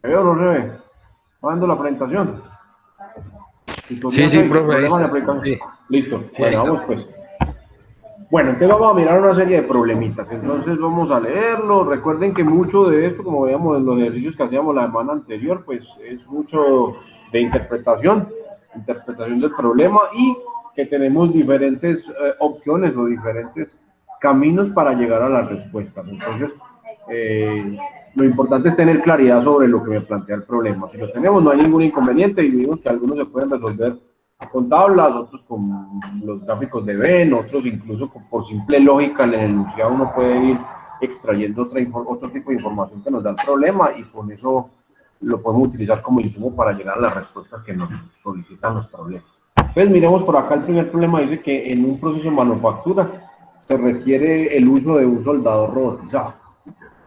¿Se ve o no se ve? ¿Va viendo la presentación? Sí, Tutorías sí, 6, profe, ahí problemas de está. aplicación. Sí, Listo. sí, ahí Bueno, está. vamos pues. Bueno, entonces vamos a mirar una serie de problemitas. Entonces vamos a leerlo. Recuerden que mucho de esto, como veíamos en los ejercicios que hacíamos la semana anterior, pues es mucho de interpretación del problema y que tenemos diferentes opciones o diferentes caminos para llegar a las respuestas. Entonces, lo importante es tener claridad sobre lo que me plantea el problema. Si lo tenemos, no hay ningún inconveniente y vimos que algunos se pueden resolver con tablas, otros con los gráficos de Venn, otros incluso por simple lógica en el enunciado uno puede ir extrayendo otro tipo de información que nos da el problema y con eso lo podemos utilizar como insumo para llegar a las respuestas que nos solicitan los problemas. Entonces miremos por acá el primer problema, dice que en un proceso de manufactura se requiere el uso de un soldador robotizado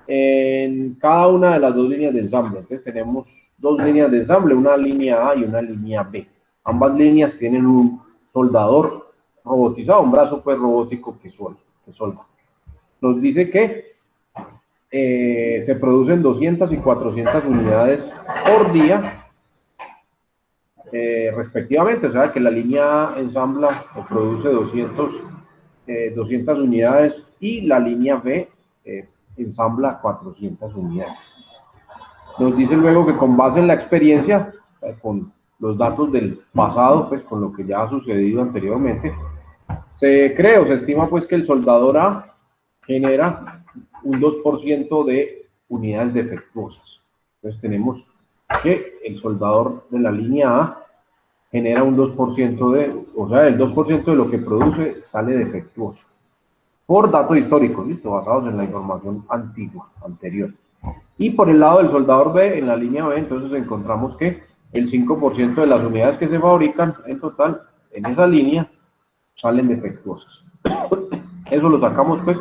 en cada una de las dos líneas de ensamble. Entonces tenemos dos líneas de ensamble, una línea A y una línea B. Ambas líneas tienen un soldador robotizado, un brazo pues robótico que solda. Nos dice que se producen 200 y 400 unidades por día, respectivamente. O sea que la línea A ensambla o produce 200 unidades y la línea B ensambla 400 unidades. Nos dice luego que con base en la experiencia, con los datos del pasado, pues con lo que ya ha sucedido anteriormente, se cree o se estima pues que el soldador A genera un 2% de unidades defectuosas. Entonces tenemos que el soldador de la línea A genera un 2% o sea, el 2% de lo que produce sale defectuoso. Por datos históricos, ¿listo? Basados en la información antigua, anterior. Y por el lado del soldador B, en la línea B, entonces encontramos que el 5% de las unidades que se fabrican en total en esa línea salen defectuosas. Eso lo sacamos pues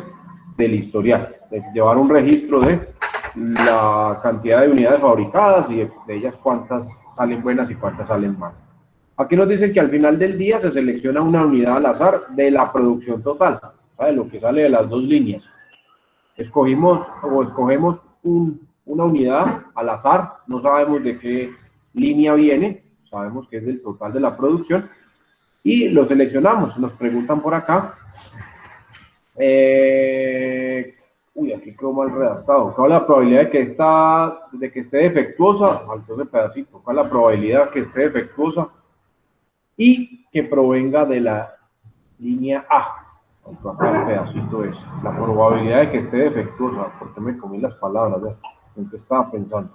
del historial, de llevar un registro de la cantidad de unidades fabricadas y de ellas cuántas salen buenas y cuántas salen mal. Aquí nos dicen que al final del día se selecciona una unidad al azar de la producción total, de lo que sale de las dos líneas. Escogemos una unidad al azar, no sabemos de qué línea viene, sabemos que es del total de la producción y lo seleccionamos. Nos preguntan por acá, aquí quedó mal redactado. ¿Cuál es la probabilidad de que esté defectuosa? Faltó ese pedacito. ¿Cuál es la probabilidad que esté defectuosa y que provenga de la línea A? Acá el pedacito es la probabilidad de que esté defectuosa. ¿Por qué me comí las palabras? ¿En qué estaba pensando?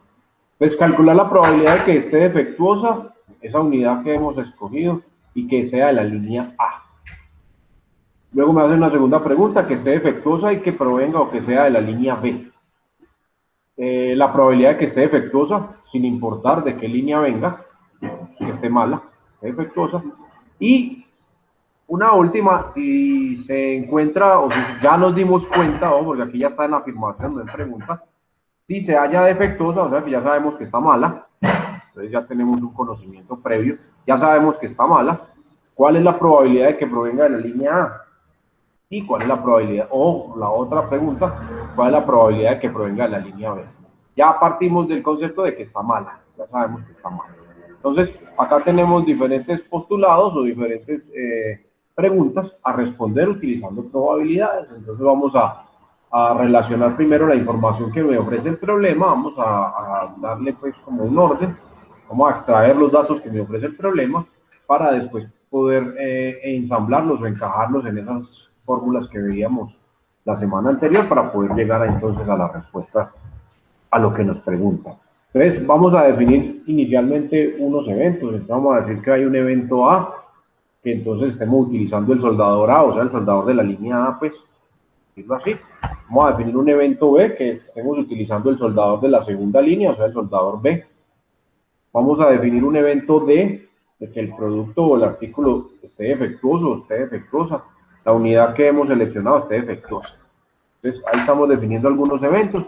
Pues calcular la probabilidad de que esté defectuosa, esa unidad que hemos escogido, y que sea de la línea A. Luego me hacen una segunda pregunta, que esté defectuosa y que provenga o que sea de la línea B. La probabilidad de que esté defectuosa, sin importar de qué línea venga, que esté mala, esté defectuosa. Y una última, si se encuentra, o si ya nos dimos cuenta, porque aquí ya está en la afirmación, no en pregunta, si se halla defectuosa, o sea que ya sabemos que está mala, entonces ya tenemos un conocimiento previo, ya sabemos que está mala, ¿cuál es la probabilidad de que provenga de la línea A? ¿Y cuál es la probabilidad? O la otra pregunta, ¿cuál es la probabilidad de que provenga de la línea B? Ya partimos del concepto de que está mala, ya sabemos que está mala. Entonces, acá tenemos diferentes postulados o diferentes preguntas a responder utilizando probabilidades. Entonces, vamos a relacionar primero la información que me ofrece el problema, vamos a darle pues como un orden, vamos a extraer los datos que me ofrece el problema para después poder ensamblarlos o encajarlos en esas fórmulas que veíamos la semana anterior para poder llegar entonces a la respuesta a lo que nos pregunta. Entonces, vamos a definir inicialmente unos eventos. Entonces, vamos a decir que hay un evento A, que entonces estemos utilizando el soldador A, o sea, el soldador de la línea A, pues, decirlo así. Vamos a definir un evento B, que estemos utilizando el soldador de la segunda línea, o sea, el soldador B. Vamos a definir un evento D, de que el producto o el artículo esté defectuoso o esté defectuosa, la unidad que hemos seleccionado esté defectuosa. Entonces, ahí estamos definiendo algunos eventos.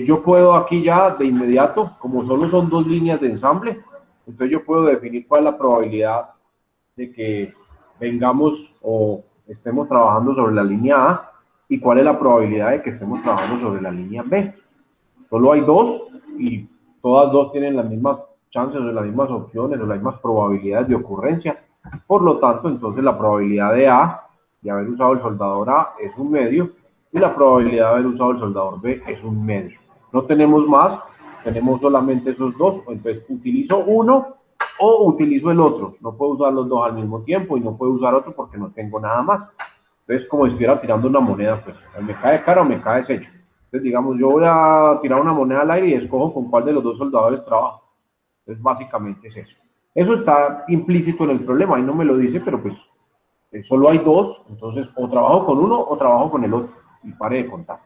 Yo puedo aquí ya de inmediato, como solo son dos líneas de ensamble, entonces yo puedo definir cuál es la probabilidad de que vengamos o estemos trabajando sobre la línea A. ¿Y cuál es la probabilidad de que estemos trabajando sobre la línea B? Solo hay dos y todas dos tienen las mismas chances o las mismas opciones o las mismas probabilidades de ocurrencia. Por lo tanto, entonces la probabilidad de A, de haber usado el soldador A, es un medio y la probabilidad de haber usado el soldador B es un medio. No tenemos más, tenemos solamente esos dos, entonces utilizo uno o utilizo el otro. No puedo usar los dos al mismo tiempo y no puedo usar otro porque no tengo nada más. Entonces, como si estuviera tirando una moneda, pues me cae cara o me cae desecho. Entonces, digamos, yo voy a tirar una moneda al aire y escojo con cuál de los dos soldadores trabajo. Entonces, básicamente es eso. Eso está implícito en el problema, ahí no me lo dice, pero pues solo hay dos, entonces o trabajo con uno o trabajo con el otro, y pare de contar.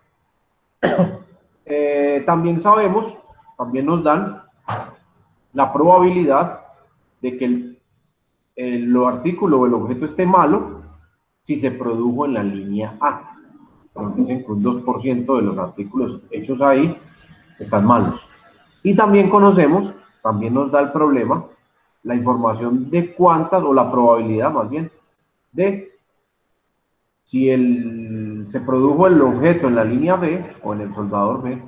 También sabemos, también nos dan la probabilidad de que el artículo o el objeto esté malo si se produjo en la línea A. Nos dicen que un 2% de los artículos hechos ahí están malos. Y también conocemos, también nos da el problema, la información de cuántas, o la probabilidad más bien, de si se produjo el objeto en la línea B o en el soldador B,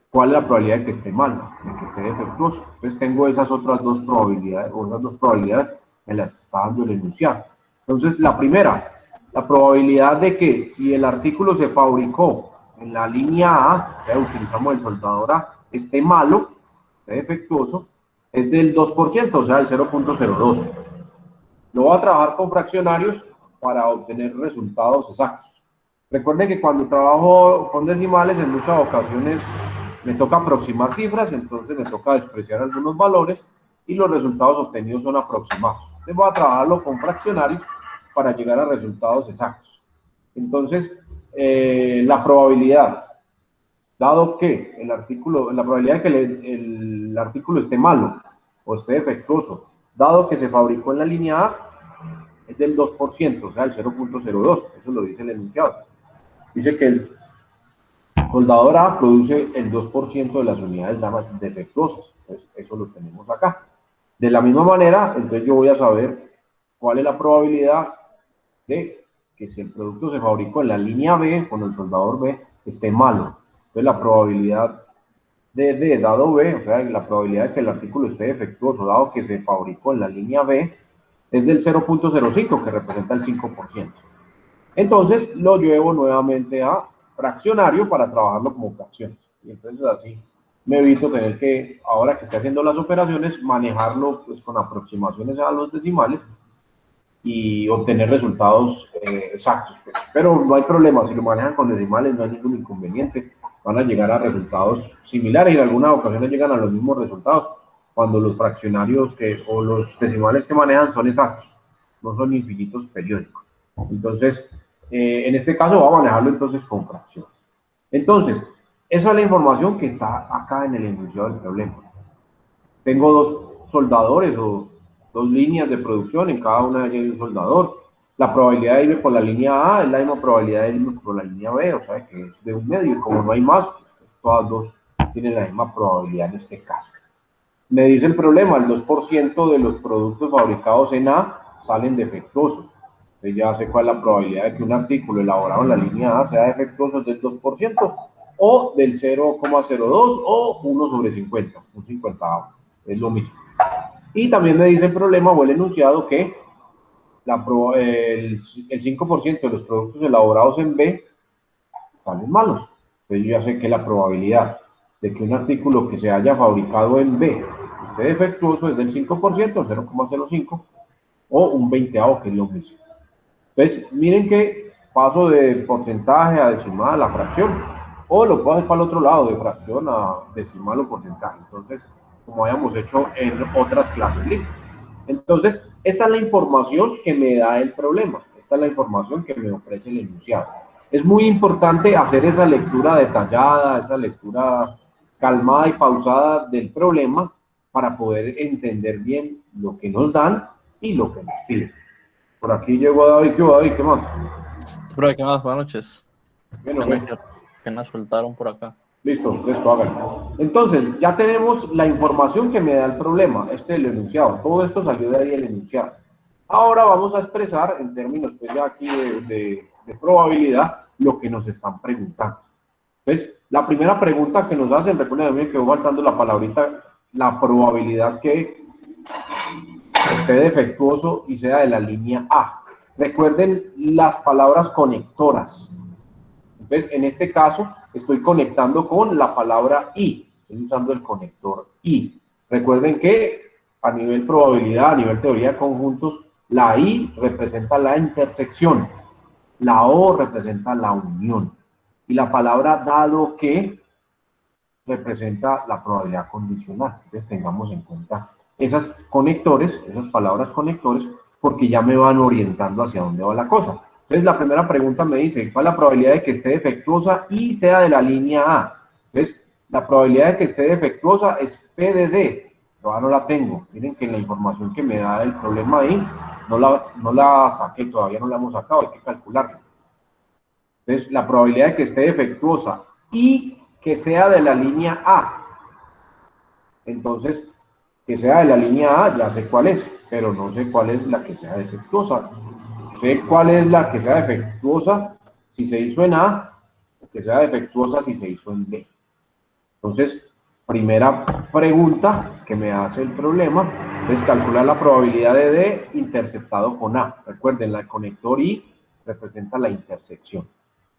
cuál es la probabilidad de que esté mal, de que esté defectuoso. Entonces tengo esas otras dos probabilidades, o esas dos probabilidades me las está dando el enunciado. Entonces, la primera, la probabilidad de que si el artículo se fabricó en la línea A, ya utilizamos el soldador A, esté malo, esté defectuoso, es del 2%, o sea, el 0.02. Lo voy a trabajar con fraccionarios para obtener resultados exactos. Recuerden que cuando trabajo con decimales, en muchas ocasiones me toca aproximar cifras, entonces me toca despreciar algunos valores y los resultados obtenidos son aproximados. Entonces voy a trabajarlo con fraccionarios para llegar a resultados exactos. Entonces, la probabilidad, dado que el artículo, la probabilidad de que el artículo esté malo o esté defectuoso, dado que se fabricó en la línea A, es del 2%, o sea, el 0.02, eso lo dice el enunciado. Dice que el soldador A produce el 2% de las unidades defectuosas. Entonces, eso lo tenemos acá. De la misma manera, entonces yo voy a saber cuál es la probabilidad de que si el producto se fabricó en la línea B, con el soldador B, esté malo. Entonces, la probabilidad de dado B, o sea, la probabilidad de que el artículo esté defectuoso, dado que se fabricó en la línea B, es del 0.05, que representa el 5%. Entonces lo llevo nuevamente a fraccionario para trabajarlo como fracciones. Y entonces así me evito tener que, ahora que estoy haciendo las operaciones, manejarlo pues, con aproximaciones a los decimales y obtener resultados exactos. Pues. Pero no hay problema, si lo manejan con decimales no hay ningún inconveniente. Van a llegar a resultados similares y en algunas ocasiones llegan a los mismos resultados cuando los fraccionarios o los decimales que manejan son exactos, no son infinitos periódicos. Entonces, en este caso va a manejarlo entonces con fracciones. Entonces, esa es la información que está acá en el enunciado del problema. Tengo dos soldadores o dos líneas de producción, en cada una de ellas hay un soldador. La probabilidad de irme por la línea A es la misma probabilidad de irme por la línea B, o sea que es de un medio, y como no hay más, todas dos tienen la misma probabilidad en este caso. Me dice el problema, el 2% de los productos fabricados en A salen defectuosos. Entonces ya sé cuál es la probabilidad de que un artículo elaborado en la línea A sea defectuoso, del 2% o del 0,02 o 1 sobre 50, un 50, es lo mismo. Y también me dice el problema o el enunciado que el 5% de los productos elaborados en B salen malos. Entonces yo ya sé que la probabilidad de que un artículo que se haya fabricado en B esté defectuoso es del 5%, 0,05, o un 20avo, que es lo mismo. Entonces, miren que paso de porcentaje a decimal a fracción, o lo puedo hacer para el otro lado, de fracción a decimal o porcentaje. Entonces, como habíamos hecho en otras clases, ¿listo? Entonces, esta es la información que me da el problema, esta es la información que me ofrece el enunciado. Es muy importante hacer esa lectura detallada, esa lectura calmada y pausada del problema para poder entender bien lo que nos dan y lo que nos piden. Por aquí llegó David. ¿Qué hubo, David? ¿Qué más? Bro, ¿qué más? Buenas noches. Bueno, Venga, que nos soltaron por acá. listo, esto háganlo. Entonces, ya tenemos la información que me da el problema, este es el enunciado. Todo esto salió de ahí el enunciado. Ahora vamos a expresar en términos pues ya aquí de probabilidad lo que nos están preguntando. Entonces, la primera pregunta que nos hacen, recuerden, me quedó faltando la palabrita, la probabilidad que esté defectuoso y sea de la línea A. Recuerden las palabras conectoras. Entonces, en este caso, estoy conectando con la palabra I. Estoy usando el conector I. Recuerden que a nivel probabilidad, a nivel teoría de conjuntos, la I representa la intersección. La O representa la unión. Y la palabra dado que representa la probabilidad condicional. Entonces, tengamos en cuenta esas conectores, esas palabras conectores, porque ya me van orientando hacia dónde va la cosa. Entonces, la primera pregunta me dice, ¿cuál es la probabilidad de que esté defectuosa y sea de la línea A? Entonces, la probabilidad de que esté defectuosa es P de D. Todavía no la tengo. Miren que en la información que me da el problema ahí, no la saqué, todavía no la hemos sacado, hay que calcularla. Entonces, la probabilidad de que esté defectuosa y que sea de la línea A. Entonces, que sea de la línea A, ya sé cuál es, pero no sé cuál es la que sea defectuosa. Sé cuál es la que sea defectuosa si se hizo en A, o que sea defectuosa si se hizo en B. Entonces, primera pregunta que me hace el problema es calcular la probabilidad de D interceptado con A. Recuerden, el conector I representa la intersección.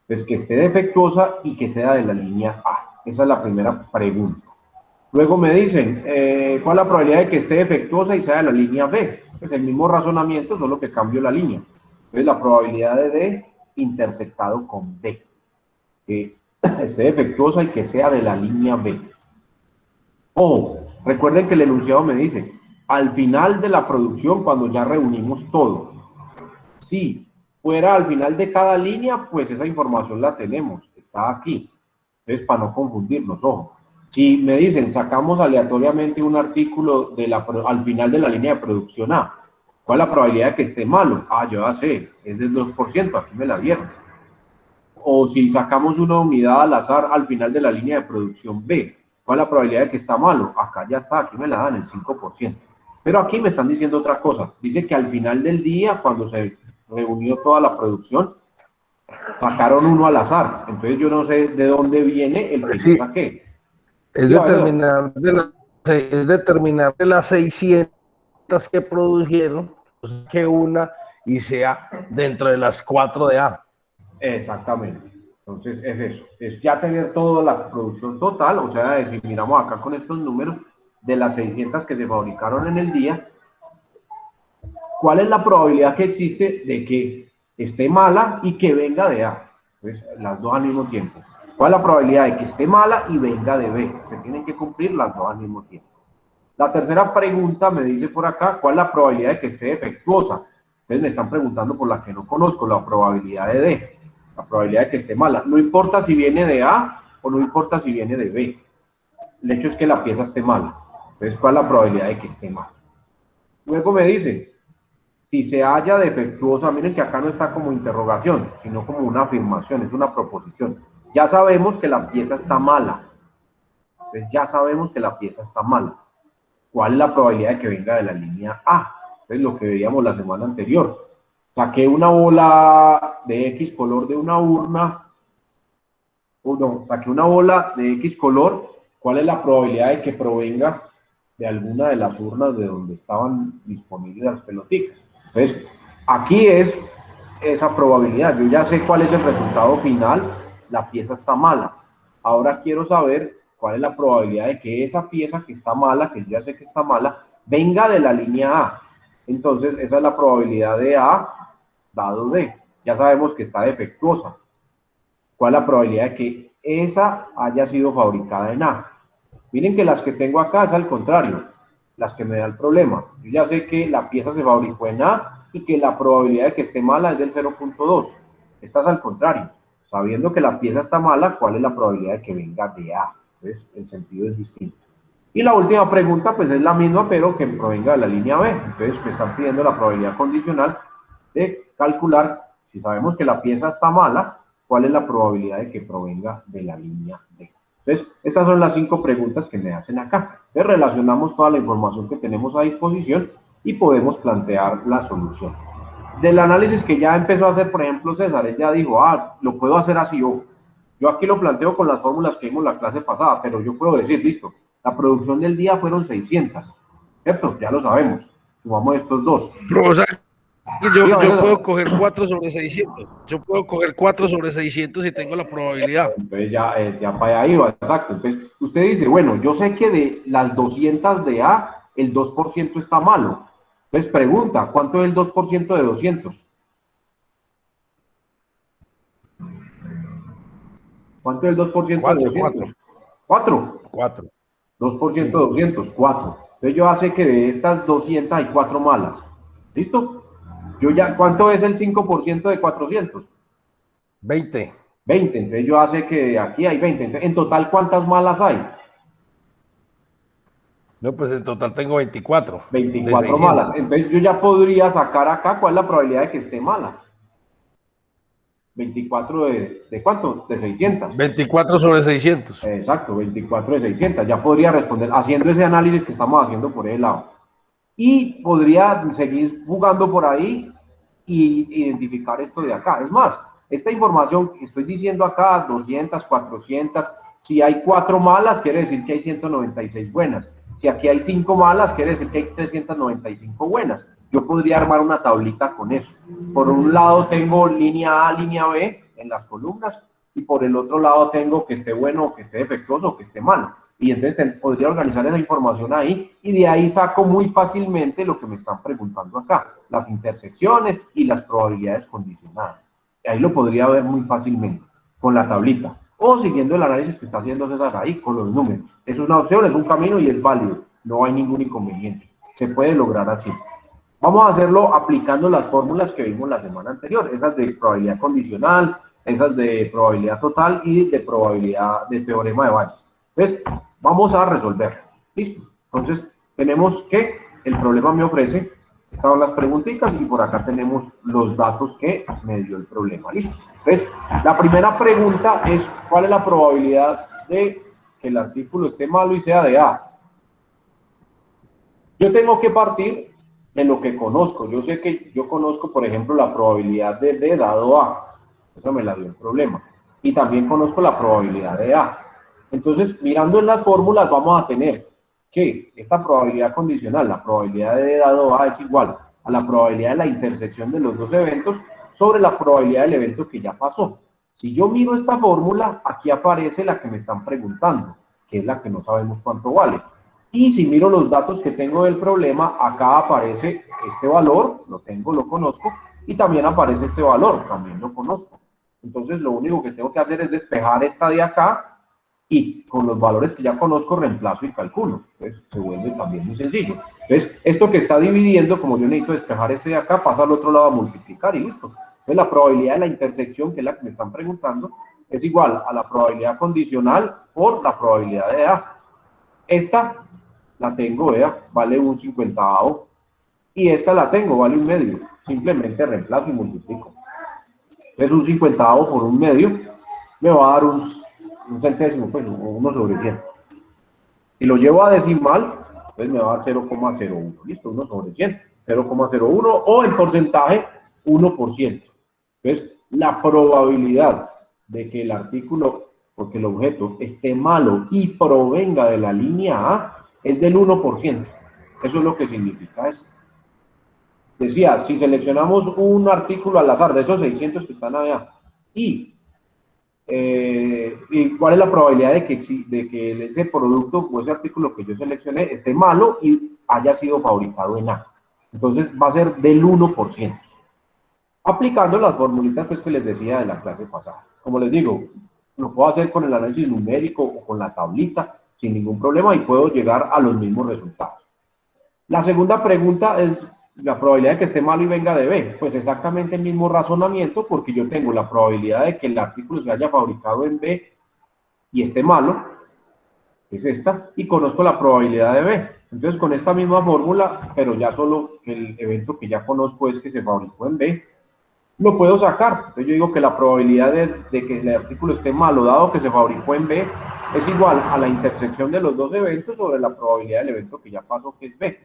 Entonces, que esté defectuosa y que sea de la línea A. Esa es la primera pregunta. Luego me dicen, ¿cuál es la probabilidad de que esté defectuosa y sea de la línea B? Pues el mismo razonamiento, solo que cambio la línea. Entonces, la probabilidad de D intersectado con B. Que esté defectuosa y que sea de la línea B. O, recuerden que el enunciado me dice, al final de la producción, cuando ya reunimos todo. Si fuera al final de cada línea, pues esa información la tenemos, está aquí. Entonces, para no confundirnos, ojo. Si me dicen, sacamos aleatoriamente un artículo al final de la línea de producción A, ¿cuál es la probabilidad de que esté malo? Ah, yo ya sé, es del 2%, aquí me la dieron. O si sacamos una unidad al azar al final de la línea de producción B, ¿cuál es la probabilidad de que está malo? Acá ya está, aquí me la dan el 5%. Pero aquí me están diciendo otra cosa. Dice que al final del día, cuando se reunió toda la producción, sacaron uno al azar. Entonces yo no sé de dónde viene el que Sí, yo saqué. es Sí, Alfredo. determinar de las 600 que produjeron, pues, que una y sea dentro de las 4 de A. Exactamente. Entonces es eso. Es ya tener toda la producción total, o sea, si miramos acá con estos números, de las 600 que se fabricaron en el día, ¿cuál es la probabilidad que existe de que esté mala y que venga de A? Pues las dos al mismo tiempo. ¿Cuál es la probabilidad de que esté mala y venga de B? Se tienen que cumplir las dos al mismo tiempo. La tercera pregunta me dice por acá, ¿cuál es la probabilidad de que esté defectuosa? Entonces me están preguntando por la que no conozco, la probabilidad de D, la probabilidad de que esté mala. No importa si viene de A o no importa si viene de B. El hecho es que la pieza esté mala. Entonces, ¿cuál es la probabilidad de que esté mala? Luego me dice, si se halla defectuosa, miren que acá no está como interrogación, sino como una afirmación, es una proposición. Ya sabemos que la pieza está mala. Entonces ya sabemos que la pieza está mala. ¿Cuál es la probabilidad de que venga de la línea A? Entonces lo que veíamos la semana anterior. Saqué una bola de X color de una urna, o no, saqué una bola de X color. ¿Cuál es la probabilidad de que provenga de alguna de las urnas de donde estaban disponibles las pelotitas? Entonces, aquí es esa probabilidad. Yo ya sé cuál es el resultado final. La pieza está mala. Ahora quiero saber cuál es la probabilidad de que esa pieza que está mala, que yo ya sé que está mala, venga de la línea A. Entonces, esa es la probabilidad de A dado D. Ya sabemos que está defectuosa. ¿Cuál es la probabilidad de que esa haya sido fabricada en A? Miren que las que tengo acá es al contrario, las que me da el problema. Yo ya sé que la pieza se fabricó en A y que la probabilidad de que esté mala es del 0.2. Esta es al contrario. Sabiendo que la pieza está mala, ¿cuál es la probabilidad de que venga de A? Entonces, el sentido es distinto. Y la última pregunta, pues es la misma, pero que provenga de la línea B. Entonces, me están pidiendo la probabilidad condicional de calcular, si sabemos que la pieza está mala, ¿cuál es la probabilidad de que provenga de la línea D? Entonces, estas son las 5 preguntas que me hacen acá. Entonces, relacionamos toda la información que tenemos a disposición y podemos plantear la solución. del análisis que ya empezó a hacer, por ejemplo, César, él ya dijo, lo puedo hacer así yo aquí lo planteo con las fórmulas que vimos la clase pasada, pero yo puedo decir, listo, la producción del día fueron 600, ¿cierto? Ya lo sabemos, sumamos estos dos. Pero, o sea, yo puedo Eso. coger 4 sobre 600. Yo puedo coger 4 sobre 600 y tengo la probabilidad. Entonces ya para allá iba, exacto. Entonces usted dice, bueno, yo sé que de las 200 de A, el 2% está malo. Entonces pregunta, ¿cuánto es el 2% de 200? ¿Cuánto es el 2% de 4, 200? 4, 4. 4. 2% Sí. de 200, 4. Entonces yo hace que de estas 200 hay 4 malas. ¿Listo? ¿Cuánto es el 5% de 400? 20. 20. Entonces yo hace que de aquí hay 20. Entonces, en total, ¿cuántas malas hay? No, pues en total tengo 24 de 24 600. malas. Entonces yo ya podría sacar acá cuál es la probabilidad de que esté mala. 24 ¿de cuánto? De 600. 24 sobre 600. Exacto, 24 de 600. Ya podría responder haciendo ese análisis que estamos haciendo por ese lado. Y podría seguir jugando por ahí y identificar esto de acá. Es más, esta información que estoy diciendo acá, 200, 400, si hay 4 malas, quiere decir que hay 196 buenas. Si aquí hay 5 malas, quiere decir que hay 395 buenas. Yo podría armar una tablita con eso. Por un lado tengo línea A, línea B en las columnas, y por el otro lado tengo que esté bueno, que esté defectuoso, o que esté malo. Y entonces podría organizar esa información ahí y de ahí saco muy fácilmente lo que me están preguntando acá, las intersecciones y las probabilidades condicionadas. Ahí lo podría ver muy fácilmente con la tablita o siguiendo el análisis que está haciendo César ahí con los números. Es una opción, es un camino y es válido. No hay ningún inconveniente. Se puede lograr así. Vamos a hacerlo aplicando las fórmulas que vimos la semana anterior, esas de probabilidad condicional, esas de probabilidad total y de probabilidad de teorema de Bayes. Entonces, vamos a resolver. ¿Listo? Entonces, tenemos que el problema me ofrece, estaban las preguntitas y por acá tenemos los datos que me dio el problema. ¿Listo? Entonces, la primera pregunta es, ¿cuál es la probabilidad de que el artículo esté malo y sea de A? Yo tengo que partir de lo que conozco. Yo sé que yo conozco, por ejemplo, la probabilidad de D dado A. Esa me la dio el problema. Y también conozco la probabilidad de A. Entonces, mirando en las fórmulas, vamos a tener que esta probabilidad condicional, la probabilidad de D dado A es igual a la probabilidad de la intersección de los dos eventos sobre la probabilidad del evento que ya pasó. Si yo miro esta fórmula, aquí aparece la que me están preguntando, que es la que no sabemos cuánto vale. Y si miro los datos que tengo del problema, acá aparece este valor, lo tengo, lo conozco, y también aparece este valor, también lo conozco. Entonces lo único que tengo que hacer es despejar esta de acá y con los valores que ya conozco reemplazo y calculo. Entonces se vuelve también muy sencillo. Entonces esto que está dividiendo, como yo necesito despejar este de acá, pasa al otro lado a multiplicar y listo. Entonces la probabilidad de la intersección, que es la que me están preguntando, es igual a la probabilidad condicional por la probabilidad de A. Esta la tengo, vea, vale un 50avo. Y esta la tengo, vale un medio. Simplemente reemplazo y multiplico. Entonces un 50avo por un medio me va a dar un centésimo, pues 1 sobre 100. Si lo llevo a decimal, pues me va a dar 0,01. Listo, 1 sobre 100. 0,01 o el porcentaje 1%. Entonces, la probabilidad de que el artículo, porque el objeto esté malo y provenga de la línea A, es del 1%. Eso es lo que significa eso. Decía, si seleccionamos un artículo al azar de esos 600 que están allá, y cuál es la probabilidad de que ese producto o ese artículo que yo seleccioné esté malo y haya sido fabricado en A. Entonces va a ser del 1%. Aplicando las formulitas pues, que les decía de la clase pasada. Como les digo, lo puedo hacer con el análisis numérico o con la tablita sin ningún problema y puedo llegar a los mismos resultados. La segunda pregunta es la probabilidad de que esté malo y venga de B. Pues exactamente el mismo razonamiento porque yo tengo la probabilidad de que el artículo se haya fabricado en B y esté malo, es esta, y conozco la probabilidad de B. Entonces con esta misma fórmula, pero ya solo el evento que ya conozco es que se fabricó en B, lo puedo sacar. Entonces yo digo que la probabilidad de que el artículo esté malo, dado que se fabricó en B, es igual a la intersección de los dos eventos sobre la probabilidad del evento que ya pasó, que es B.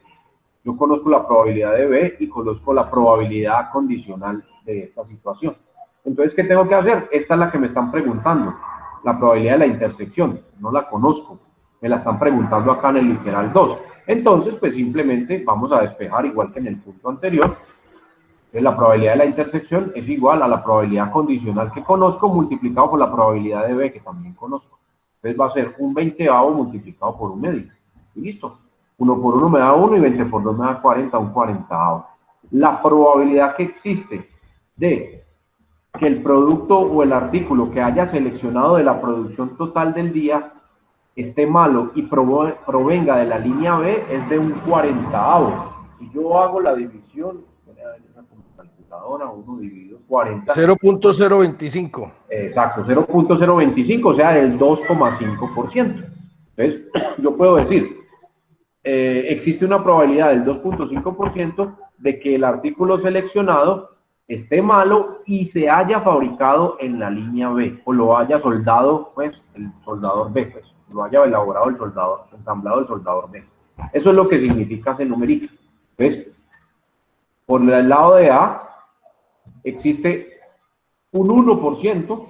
Yo conozco la probabilidad de B y conozco la probabilidad condicional de esta situación. Entonces, ¿qué tengo que hacer? Esta es la que me están preguntando, la probabilidad de la intersección. No la conozco, me la están preguntando acá en el literal 2. Entonces, pues simplemente vamos a despejar igual que en el punto anterior. La probabilidad de la intersección es igual a la probabilidad condicional que conozco multiplicado por la probabilidad de B que también conozco. Entonces va a ser un 20avo multiplicado por un medio. Y listo. 1 por 1 me da 1 y 20 por 2 me da 40, un 40avo. La probabilidad que existe de que el producto o el artículo que haya seleccionado de la producción total del día esté malo y provenga de la línea B es de un 40avo. Si yo hago la división, voy a ver esa calculadora, 1 dividido 40. 0.025. Exacto, 0.025, o sea, del 2,5%. Entonces, yo puedo decir, existe una probabilidad del 2,5% de que el artículo seleccionado esté malo y se haya fabricado en la línea B, o lo haya soldado, pues, el soldador B, pues, lo haya elaborado el soldador, ensamblado el soldador B. Eso es lo que significa ese numerito. Entonces, por el lado de A, existe un 1%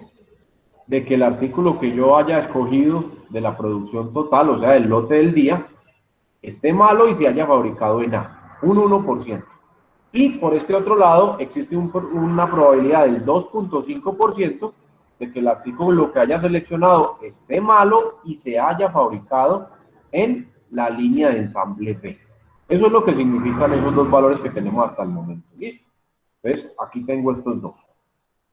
de que el artículo que yo haya escogido de la producción total, o sea, del lote del día, esté malo y se haya fabricado en A, un 1%. Y por este otro lado, existe una probabilidad del 2,5% de que el artículo que haya seleccionado esté malo y se haya fabricado en la línea de ensamble B. Eso es lo que significan esos dos valores que tenemos hasta el momento. ¿Listo? Entonces, aquí tengo estos dos.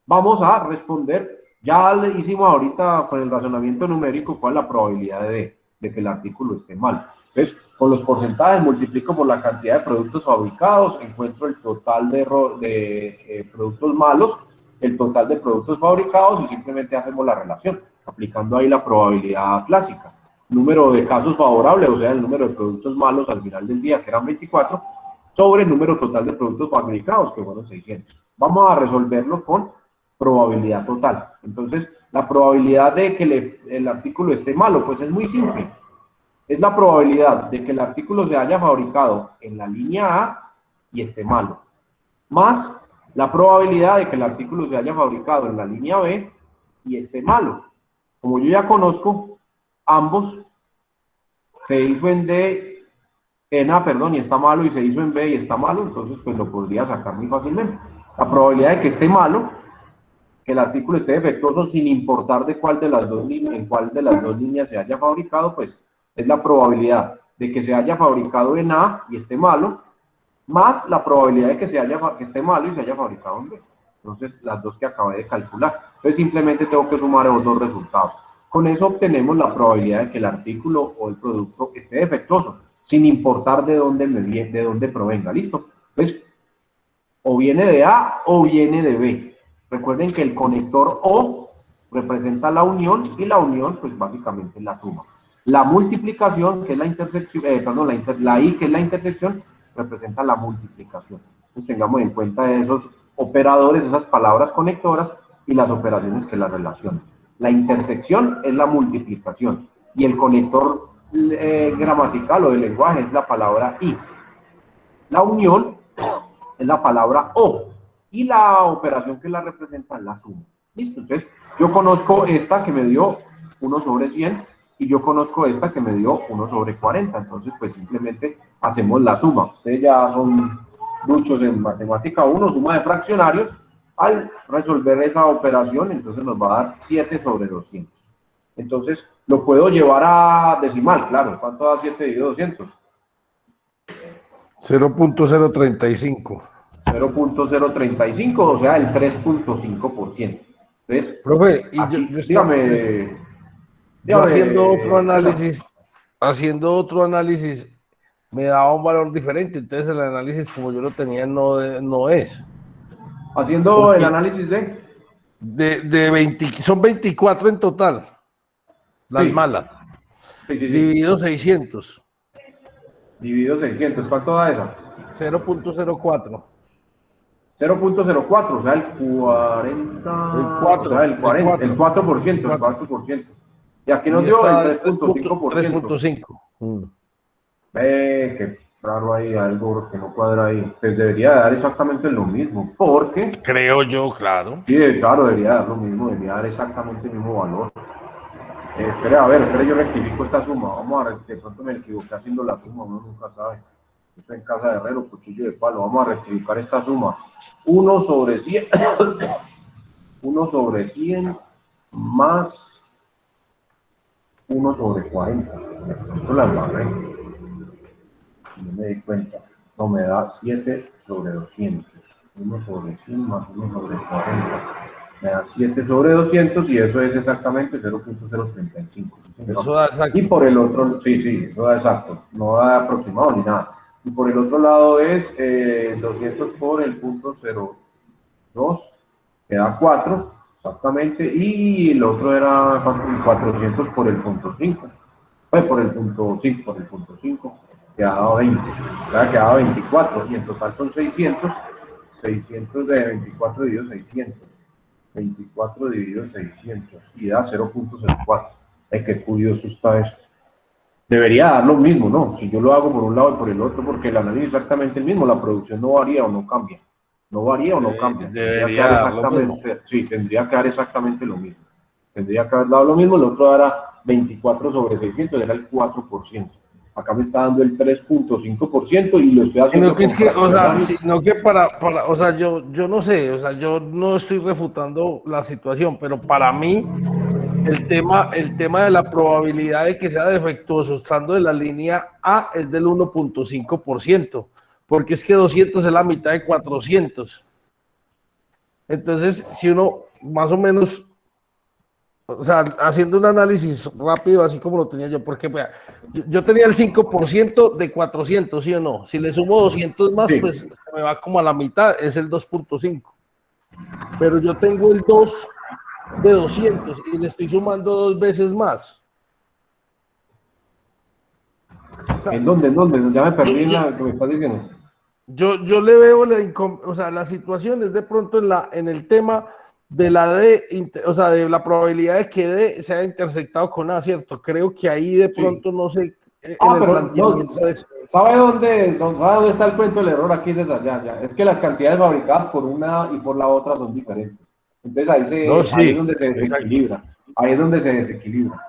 Vamos a responder, ya le hicimos ahorita con el razonamiento numérico cuál es la probabilidad de que el artículo esté mal. Entonces, con los porcentajes multiplico por la cantidad de productos fabricados, encuentro el total de productos malos, el total de productos fabricados y simplemente hacemos la relación, aplicando ahí la probabilidad clásica. Número de casos favorables, o sea, el número de productos malos al final del día, que eran 24, sobre el número total de productos fabricados, que fueron 600. Vamos a resolverlo con probabilidad total. Entonces, la probabilidad de que el artículo esté malo, pues es muy simple. Es la probabilidad de que el artículo se haya fabricado en la línea A y esté malo, más la probabilidad de que el artículo se haya fabricado en la línea B y esté malo. Como yo ya conozco ambos, se hizo en A, perdón, y está malo, y se hizo en B y está malo, entonces pues lo podría sacar muy fácilmente. La probabilidad de que esté malo, que el artículo esté defectuoso sin importar de cuál de las dos líneas, en cuál de las dos líneas se haya fabricado, pues es la probabilidad de que se haya fabricado en A y esté malo, más la probabilidad de que esté malo y se haya fabricado en B. Entonces, las dos que acabé de calcular. Entonces, simplemente tengo que sumar esos dos resultados. Con eso obtenemos la probabilidad de que el artículo o el producto esté defectuoso, sin importar de dónde provenga. ¿Listo? Entonces, o viene de A o viene de B. Recuerden que el conector O representa la unión y la unión, pues básicamente la suma. La multiplicación, que es la intersección, la I, que es la intersección, representa la multiplicación. Entonces tengamos en cuenta esos operadores, esas palabras conectoras y las operaciones que las relacionan. La intersección es la multiplicación y el conector gramatical o de lenguaje es la palabra I. La unión es la palabra O y la operación que la representa es la suma. ¿Listo? Entonces, yo conozco esta que me dio 1 sobre 100 y yo conozco esta que me dio 1 sobre 40. Entonces, pues simplemente hacemos la suma. Ustedes ya son muchos en matemática 1, suma de fraccionarios. Al resolver esa operación, entonces nos va a dar 7 sobre 200. Entonces, lo puedo llevar a decimal, claro. ¿Cuánto da 7 dividido 200? 0.035. 0.035, o sea, el 3,5%. Entonces, Profe, y aquí, yo dígame, haciendo otro análisis, me daba un valor diferente, entonces el análisis como yo lo tenía no es. Haciendo el análisis de 20, son 24 en total, las sí, malas, sí. dividido 600. Dividido 600, ¿cuánto da esa? 0.04. 0.04, o sea, el 40, El o sea, 4, el 40, el 4%, el 4%. Y aquí nos y dio el está 3.5%. 3.5. Que Claro, hay algo que no cuadra ahí. Pues debería dar exactamente lo mismo, porque, Creo yo, claro. sí, claro, debería dar lo mismo, debería dar exactamente el mismo valor. Espere, a ver, espere, yo rectifico esta suma. Vamos a ver, de pronto me equivoqué haciendo la suma, uno nunca sabe. Estoy en casa de herrero, cuchillo de palo. Vamos a rectificar esta suma. 1/100, 1/100 más 1/40. Esto la agarré. No me di cuenta. No, me da 7/200. 1/100 más 1/40. Me da 7/200 y eso es exactamente 0.035. Eso da exacto. Y por el otro, sí, eso da exacto. No da aproximado ni nada. Y por el otro lado es 200 por el punto 0,2, que da 4, exactamente. Y el otro era 400 por el punto 5. Por el punto 5, por el punto 5, que ha dado 20, o que ha dado 24, y en total son 600, 600 de 24 dividido 600, 24 dividido 600, y da 0.04. Qué curioso está eso. Debería dar lo mismo, ¿no? Si yo lo hago por un lado y por el otro, porque el análisis es exactamente el mismo, la producción no varía o no cambia. No varía o no cambia. Debería dar lo mismo. Sí, tendría que dar exactamente lo mismo. Tendría que haber dado lo mismo, el otro era 24/600, era el 4%. Acá me está dando el 3.5% y lo estoy haciendo Sino que es que, o sea, fraccionarios. sino que o sea, yo no sé, o sea, yo no estoy refutando la situación, pero para mí el tema de la probabilidad de que sea defectuoso estando de la línea A es del 1.5%, porque es que 200 es la mitad de 400. Entonces, si uno más o menos, o sea, haciendo un análisis rápido, así como lo tenía yo, porque vea, yo tenía el 5% de 400, ¿sí o no? Si le sumo 200 más, Sí. pues se me va como a la mitad, es el 2.5. Pero yo tengo el 2 de 200 y le estoy sumando 2 veces más. O sea, ¿En dónde? Ya me perdí en lo que me estás diciendo. yo le veo o sea, la situación es de pronto en el tema de o sea, de la probabilidad de que D sea intersectado con A, ¿cierto? Creo que ahí de Sí. pronto no sé en el Pero no, planteamiento de esto. ¿sabe dónde está el cuento del error aquí, César? Ya. Es que las cantidades fabricadas por una y por la otra son diferentes. Entonces No, ahí es sí, donde se exacto. desequilibra. Ahí es donde se desequilibra.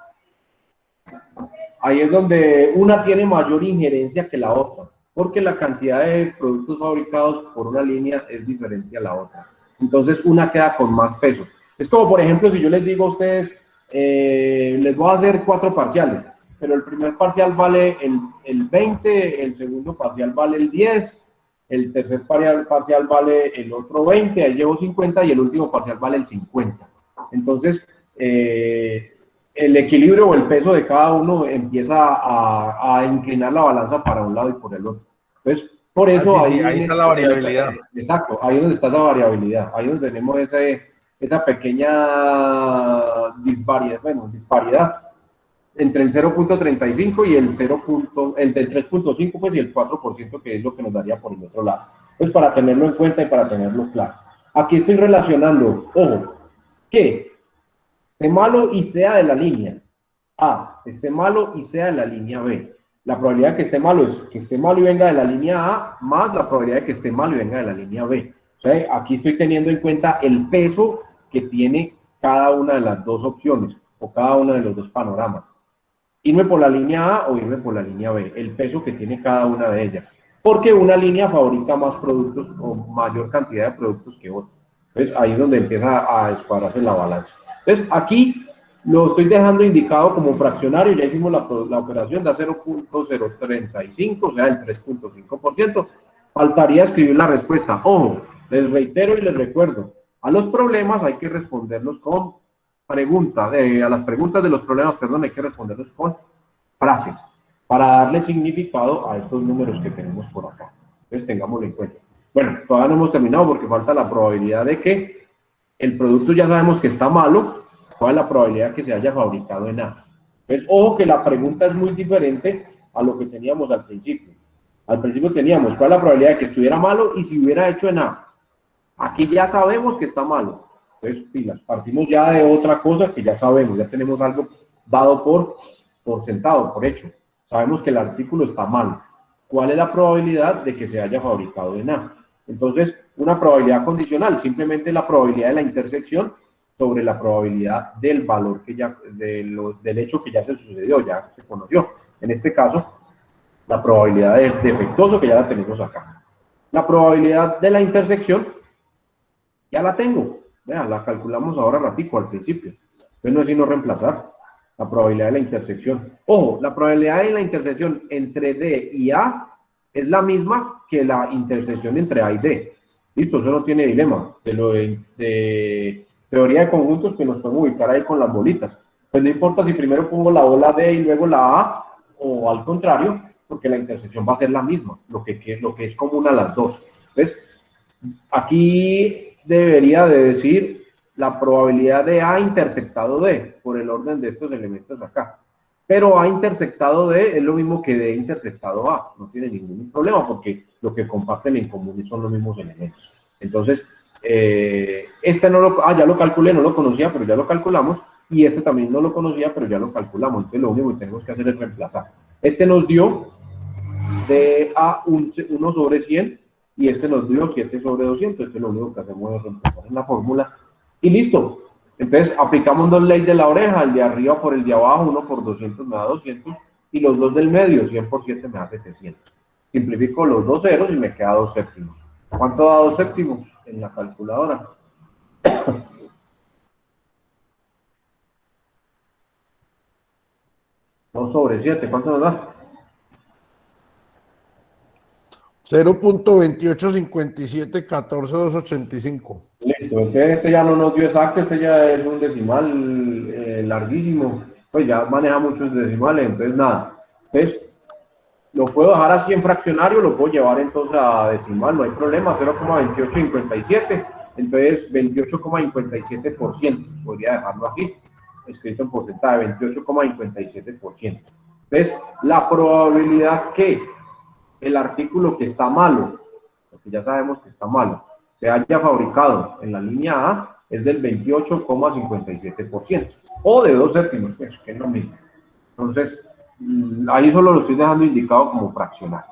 Ahí es donde una tiene mayor injerencia que la otra, porque la cantidad de productos fabricados por una línea es diferente a la otra. Entonces una queda con más peso. Es como, por ejemplo, si yo les digo a ustedes, les voy a hacer 4 parciales, pero el primer parcial vale el 20, el segundo parcial vale el 10, el tercer parcial vale el otro 20, ahí llevo 50 y el último parcial vale el 50. Entonces, el equilibrio o el peso de cada uno empieza a inclinar la balanza para un lado y por el otro. Entonces, por eso Sí, ahí está la variabilidad. exacto, ahí es donde está esa variabilidad, ahí es donde tenemos esa pequeña disparidad entre el 0.35 y el 3.5 pues, y el 4%, que es lo que nos daría por el otro lado. Pues para tenerlo en cuenta y para tenerlo claro. Aquí estoy relacionando, ojo, que esté malo y sea de la línea A, esté malo y sea de la línea B. La probabilidad de que esté malo es que esté malo y venga de la línea A, más la probabilidad de que esté malo y venga de la línea B. O sea, aquí estoy teniendo en cuenta el peso que tiene cada una de las dos opciones o cada uno de los dos panoramas. Irme por la línea A o irme por la línea B, el peso que tiene cada una de ellas. Porque una línea fabrica más productos o mayor cantidad de productos que otra. Entonces ahí es donde empieza a descuadrarse la balanza. Entonces aquí lo estoy dejando indicado como fraccionario, ya hicimos la operación de 0.035, o sea, el 3.5%. Faltaría escribir la respuesta. Ojo, les reitero y les recuerdo, a los problemas hay que responderlos con preguntas, a las preguntas de los problemas, perdón, hay que responderlos con frases para darle significado a estos números que tenemos por acá. Entonces, tengámoslo en cuenta. Bueno, todavía no hemos terminado porque falta la probabilidad de que el producto ya sabemos que está malo, cuál es la probabilidad que se haya fabricado en A. Entonces, ojo que la pregunta es muy diferente a lo que teníamos al principio. Al principio teníamos cuál es la probabilidad de que estuviera malo y si hubiera hecho en A. Aquí ya sabemos que está malo. Entonces, pilas, partimos ya de otra cosa que ya sabemos, ya tenemos algo dado por sentado, por hecho. Sabemos que el artículo está mal. ¿Cuál es la probabilidad de que se haya fabricado en A? Entonces, una probabilidad condicional, simplemente la probabilidad de la intersección sobre la probabilidad del valor que ya, del hecho que ya se sucedió, ya se conoció. En este caso, la probabilidad del defectuoso, que ya la tenemos acá. La probabilidad de la intersección, ya la tengo. Vean, la calculamos ahora ratico al principio. Entonces no es sino reemplazar la probabilidad de la intersección. Ojo, la probabilidad de la intersección entre D y A es la misma que la intersección entre A y D. Listo, eso no tiene dilema. De lo de teoría de conjuntos que nos podemos ubicar ahí con las bolitas. Pues no importa si primero pongo la bola D y luego la A, o al contrario, porque la intersección va a ser la misma, lo que es común a las dos. Entonces, aquí debería de decir la probabilidad de A intersectado D, por el orden de estos elementos acá. Pero A intersectado D es lo mismo que D intersectado A, no tiene ningún problema porque lo que comparten en común son los mismos elementos. Entonces, este no lo, ya lo calculé, no lo conocía, pero ya lo calculamos, y este también no lo conocía, pero ya lo calculamos. Entonces, lo único que tenemos que hacer es reemplazar. Este nos dio de A 1 sobre 100, y este nos dio 7 sobre 200. Este es lo único que hacemos es reemplazar en la fórmula y listo. Entonces aplicamos dos leyes de la oreja, el de arriba por el de abajo, 1 por 200 me da 200, y los dos del medio, 100 por 7 me da 700. Simplifico los dos ceros y me queda 2 séptimos. ¿Cuánto da 2 séptimos en la calculadora? 2 sobre 7, ¿cuánto nos da? 0.285714,285. Listo, este ya no nos dio exacto, este ya es un decimal larguísimo, pues ya maneja muchos decimales, entonces nada. Entonces, lo puedo dejar así en fraccionario, lo puedo llevar entonces a decimal, no hay problema, 0,2857, entonces 28,57%, podría dejarlo así, escrito en porcentaje, 28,57%. Entonces, la probabilidad que el artículo que está malo, porque ya sabemos que está malo, se haya fabricado en la línea A es del 28,57%, o de 2 séptimos, pues, que es lo mismo. Entonces, ahí solo lo estoy dejando indicado como fraccional.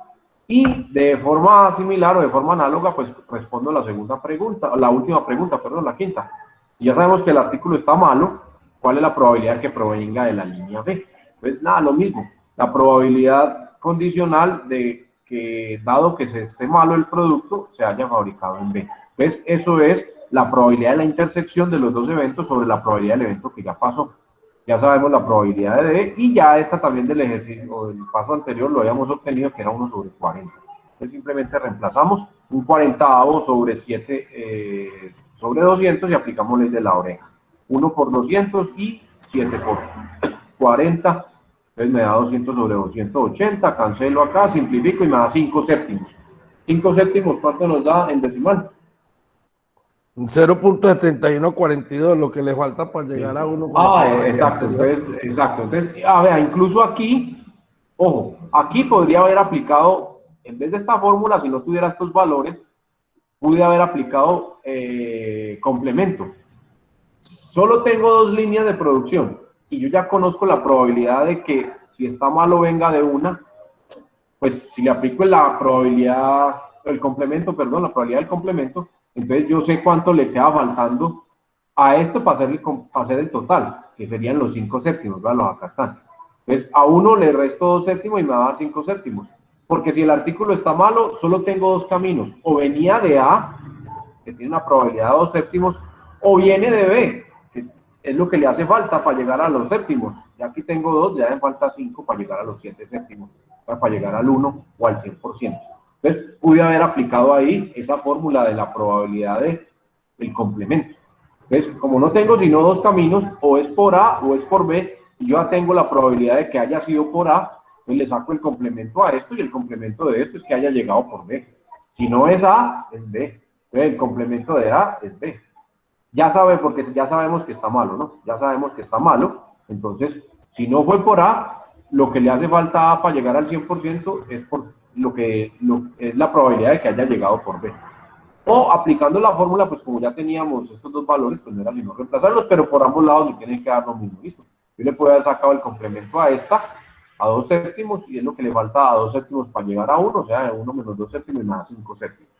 Y de forma similar o de forma análoga, pues respondo la segunda pregunta, la última pregunta, perdón, la quinta. Y ya sabemos que el artículo está malo, ¿cuál es la probabilidad que provenga de la línea B? Pues nada, lo mismo. La probabilidad condicional de que, dado que se esté malo el producto, se haya fabricado en B. Pues eso es la probabilidad de la intersección de los dos eventos sobre la probabilidad del evento que ya pasó. Ya sabemos la probabilidad de D, y ya esta también del ejercicio, o del paso anterior, lo habíamos obtenido, que era 1 sobre 40. Entonces simplemente reemplazamos un 40avo sobre 7 sobre 200 y aplicamos ley de la oreja. 1 por 200 y 7 por 40. Entonces me da 200 sobre 280, cancelo acá, simplifico y me da 5 séptimos. 5 séptimos, ¿cuánto nos da en decimal? 0.7142, lo que le falta para llegar a 1. Exacto, entonces, a ver, incluso aquí, ojo, aquí podría haber aplicado, en vez de esta fórmula, si no tuviera estos valores, pude haber aplicado complemento. Solo tengo dos líneas de producción, y yo ya conozco la probabilidad de que si está malo venga de una, pues si le aplico la probabilidad, el complemento, perdón, la probabilidad del complemento, entonces yo sé cuánto le queda faltando a esto para hacer el total, que serían los 5 séptimos, ¿verdad? Acá están. Entonces a uno le resto 2 séptimos y me va a dar 5 séptimos. Porque si el artículo está malo, solo tengo dos caminos. O venía de A, que tiene una probabilidad de 2 séptimos, o viene de B, que es lo que le hace falta para llegar a los séptimos. Y aquí tengo 2, le hacen falta 5 para llegar a los 7 séptimos, para llegar al 1 o al 100%. Entonces, pude haber aplicado ahí esa fórmula de la probabilidad del complemento. Entonces, como no tengo sino dos caminos, o es por A o es por B, y yo ya tengo la probabilidad de que haya sido por A, pues le saco el complemento a esto, y el complemento de esto es que haya llegado por B. Si no es A, es B. Entonces, el complemento de A es B. Ya sabe, porque ya sabemos que está malo, ¿no? Ya sabemos que está malo. Entonces, si no fue por A, lo que le hace falta a A para llegar al 100% es por es la probabilidad de que haya llegado por B. O aplicando la fórmula, pues como ya teníamos estos dos valores, pues no era sino reemplazarlos, pero por ambos lados se tienen que dar lo mismo, ¿listo? Yo le puedo haber sacado el complemento a esta, a 2 séptimos y es lo que le falta a 2 séptimos para llegar a 1, o sea, 1 menos 2 séptimos y nada, 5 séptimos.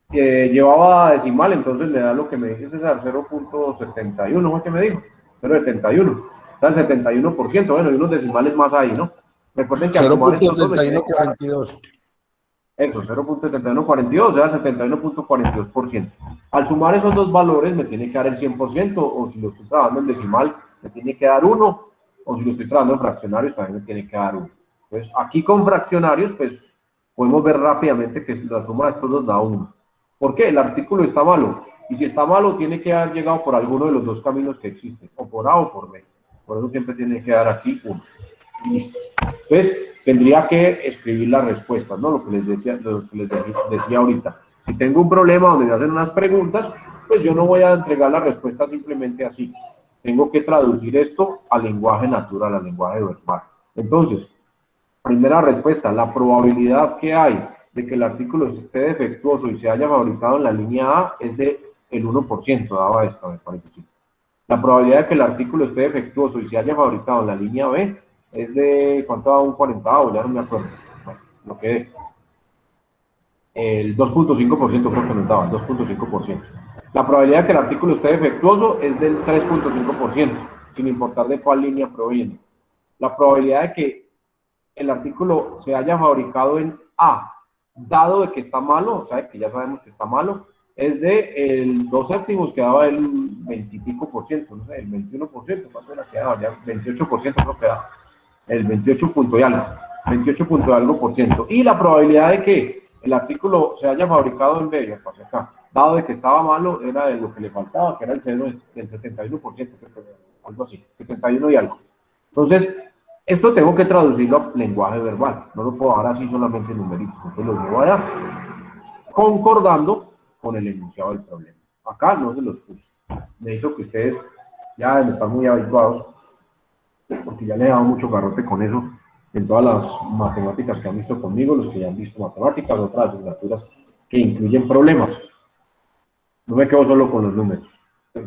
Llevaba decimal, entonces le da lo que me dice César, 0.71, ¿fue que me dijo? 0.71, o sea, el 71%, bueno, y unos decimales más ahí, ¿no? Recuerden que al sumar estos dos me tiene que dar 0.7142. eso, 0.7142, o sea, 71.42%. Al sumar esos dos valores me tiene que dar el 100%, o si lo estoy trabajando en decimal, me tiene que dar 1, o si lo estoy trabajando en fraccionarios, también me tiene que dar 1. Entonces, aquí con fraccionarios, pues, podemos ver rápidamente que la suma de estos dos da 1. ¿Por qué? El artículo está malo, y si está malo, tiene que haber llegado por alguno de los dos caminos que existen, o por A o por B. Por eso siempre tiene que dar aquí 1. Listo. Entonces, tendría que escribir las respuestas, ¿no? Lo que les decía ahorita. Si tengo un problema donde me hacen unas preguntas, pues yo no voy a entregar la respuesta simplemente así. Tengo que traducir esto al lenguaje natural, al lenguaje verbal. Entonces, primera respuesta, la probabilidad que hay de que el artículo esté defectuoso y se haya fabricado en la línea A es de el 1%, daba esta, me parece. La probabilidad de que el artículo esté defectuoso y se haya fabricado en la línea B es de, ¿cuánto da un 40? Ya no me acuerdo. Bueno, lo que el 2.5% creo que nos daba, el 2.5%. La probabilidad de que el artículo esté defectuoso es del 3.5%, sin importar de cuál línea proviene. La probabilidad de que el artículo se haya fabricado en A, dado de que está malo, o sea, que ya sabemos que está malo, es de el 2 séptimos que daba el 20 y pico por ciento, no sé, el 21%, ¿cuánto era que daba? Ya 28% creo que daba, el 28 punto y algo, 28 punto y algo por ciento. Y la probabilidad de que el artículo se haya fabricado en B, para acá, dado de que estaba malo, era de lo que le faltaba, que era el 71%, algo así, 71 y algo. Entonces, esto tengo que traducirlo a lenguaje verbal, no lo puedo dar así solamente numérico, entonces lo llevo allá, concordando con el enunciado del problema. Acá no se los puse. Necesito que ustedes ya deben estar muy habituados, porque ya le he dado mucho garrote con eso en todas las matemáticas que han visto conmigo, los que ya han visto matemáticas, otras asignaturas que incluyen problemas. No me quedo solo con los números.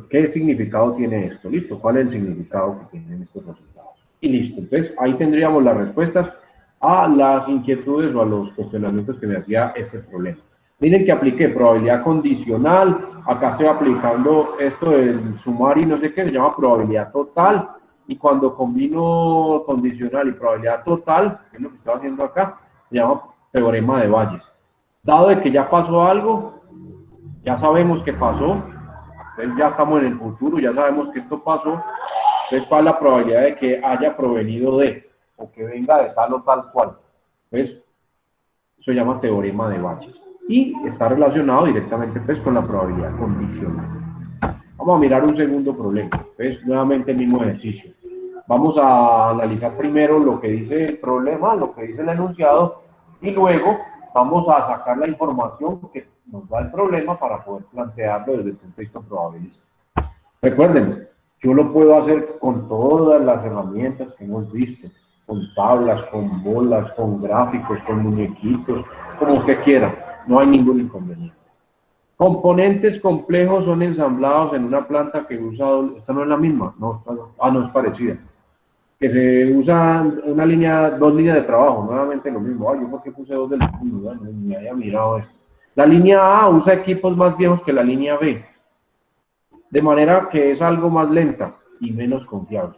¿Qué significado tiene esto? ¿Listo? ¿Cuál es el significado que tienen estos resultados? Y listo. Entonces, ahí tendríamos las respuestas a las inquietudes o a los cuestionamientos que me hacía ese problema. Miren que apliqué probabilidad condicional. Acá estoy aplicando esto del sumar y no sé qué, se llama probabilidad total. Y cuando combino condicional y probabilidad total, que es lo que estoy haciendo acá, se llama teorema de Bayes. Dado de que ya pasó algo, ya sabemos que pasó, entonces ya estamos en el futuro, ya sabemos que esto pasó, entonces ¿cuál es la probabilidad de que haya provenido de, o que venga de tal o tal cual? Pues eso se llama teorema de Bayes y está relacionado directamente pues con la probabilidad condicional. Vamos a mirar un segundo problema, pues nuevamente el mismo ejercicio. Vamos a analizar primero lo que dice el problema, lo que dice el enunciado, y luego vamos a sacar la información que nos da el problema para poder plantearlo desde el punto de vista probabilístico. Recuerden, yo lo puedo hacer con todas las herramientas que hemos visto, con tablas, con bolas, con gráficos, con muñequitos, como usted quiera, no hay ningún inconveniente. Componentes complejos son ensamblados en una planta que usa, esta no es la misma, no, no es parecida, que se usa una línea, 2 líneas de trabajo, nuevamente lo mismo. Yo porque puse 2 del mismo, no me había mirado esto. La línea A usa equipos más viejos que la línea B, de manera que es algo más lenta y menos confiable.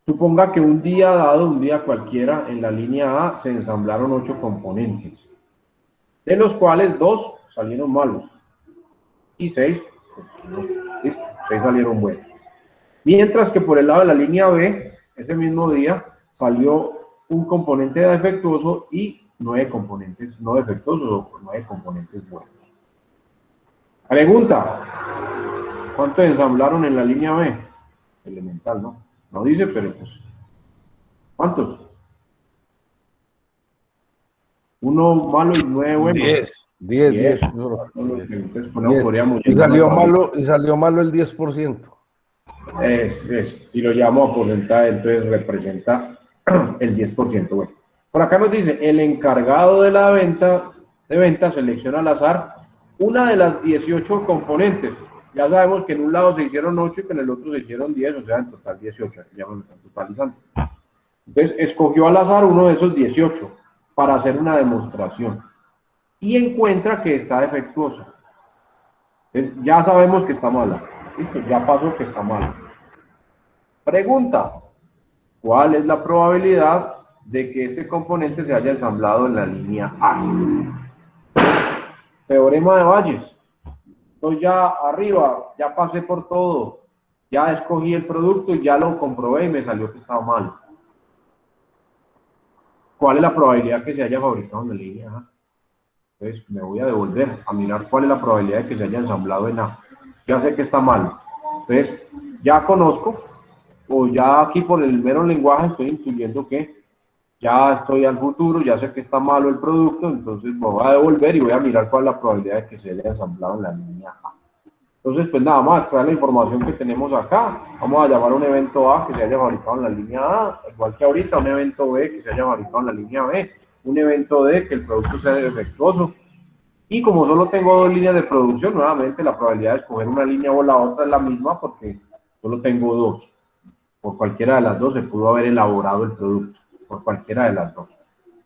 Suponga que un día dado, un día cualquiera, en la línea A se ensamblaron 8 componentes, de los cuales 2 salieron malos y 6 salieron buenos. Mientras que por el lado de la línea B, ese mismo día, salió un componente defectuoso y 9 componentes no defectuosos o 9 componentes buenos. Pregunta, ¿cuántos ensamblaron en la línea B? Elemental, ¿no? No dice, pero pues, ¿cuántos? 1 malo y 9 buenos. 10. Y salió malo el 10%. Si lo llamo a porcentaje, entonces representa el 10%. Bueno, por acá nos dice, el encargado de la venta selecciona al azar una de las 18 componentes. Ya sabemos que en un lado se hicieron 8 y que en el otro se hicieron 10, o sea, en total 18. Ya me están totalizando. Entonces, escogió al azar uno de esos 18 para hacer una demostración y encuentra que está defectuosa. Entonces, ya sabemos que está mala. ¿Listo? Ya pasó que está mala. Pregunta, ¿cuál es la probabilidad de que este componente se haya ensamblado en la línea A? Teorema de Bayes. Estoy ya arriba, ya pasé por todo, ya escogí el producto y ya lo comprobé y me salió que estaba mal. ¿Cuál es la probabilidad que se haya fabricado en la línea A? Entonces me voy a devolver a mirar cuál es la probabilidad de que se haya ensamblado en A. Ya sé que está mal. Entonces ya conozco, o ya aquí por el mero lenguaje estoy intuyendo que ya estoy al futuro, ya sé que está malo el producto, entonces me voy a devolver y voy a mirar cuál es la probabilidad de que se haya ensamblado en la línea A. Entonces, pues nada más, extraer la información que tenemos acá. Vamos a llamar un evento A que se haya fabricado en la línea A, igual que ahorita, un evento B que se haya fabricado en la línea B, un evento D que el producto sea defectuoso. Y como solo tengo dos líneas de producción, nuevamente la probabilidad de escoger una línea o la otra es la misma porque solo tengo dos. Por cualquiera de las dos se pudo haber elaborado el producto, por cualquiera de las dos.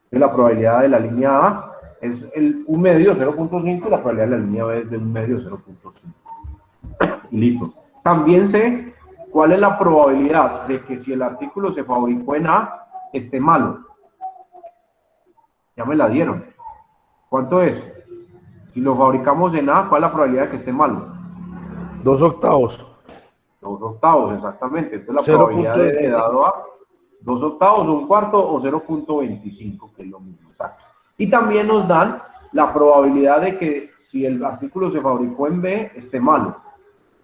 Entonces, la probabilidad de la línea A es un medio 0.5 y la probabilidad de la línea B es de un medio 0.5. Y listo. También sé cuál es la probabilidad de que si el artículo se fabricó en A, esté malo. Ya me la dieron. ¿Cuánto es? Si lo fabricamos en A, ¿cuál es la probabilidad de que esté malo? 2/8. 2/8, exactamente. Entonces la probabilidad de D 0.25. dado A, 2/8, un cuarto o 0.25, que es lo mismo. Exacto. Y también nos dan la probabilidad de que si el artículo se fabricó en B, esté malo.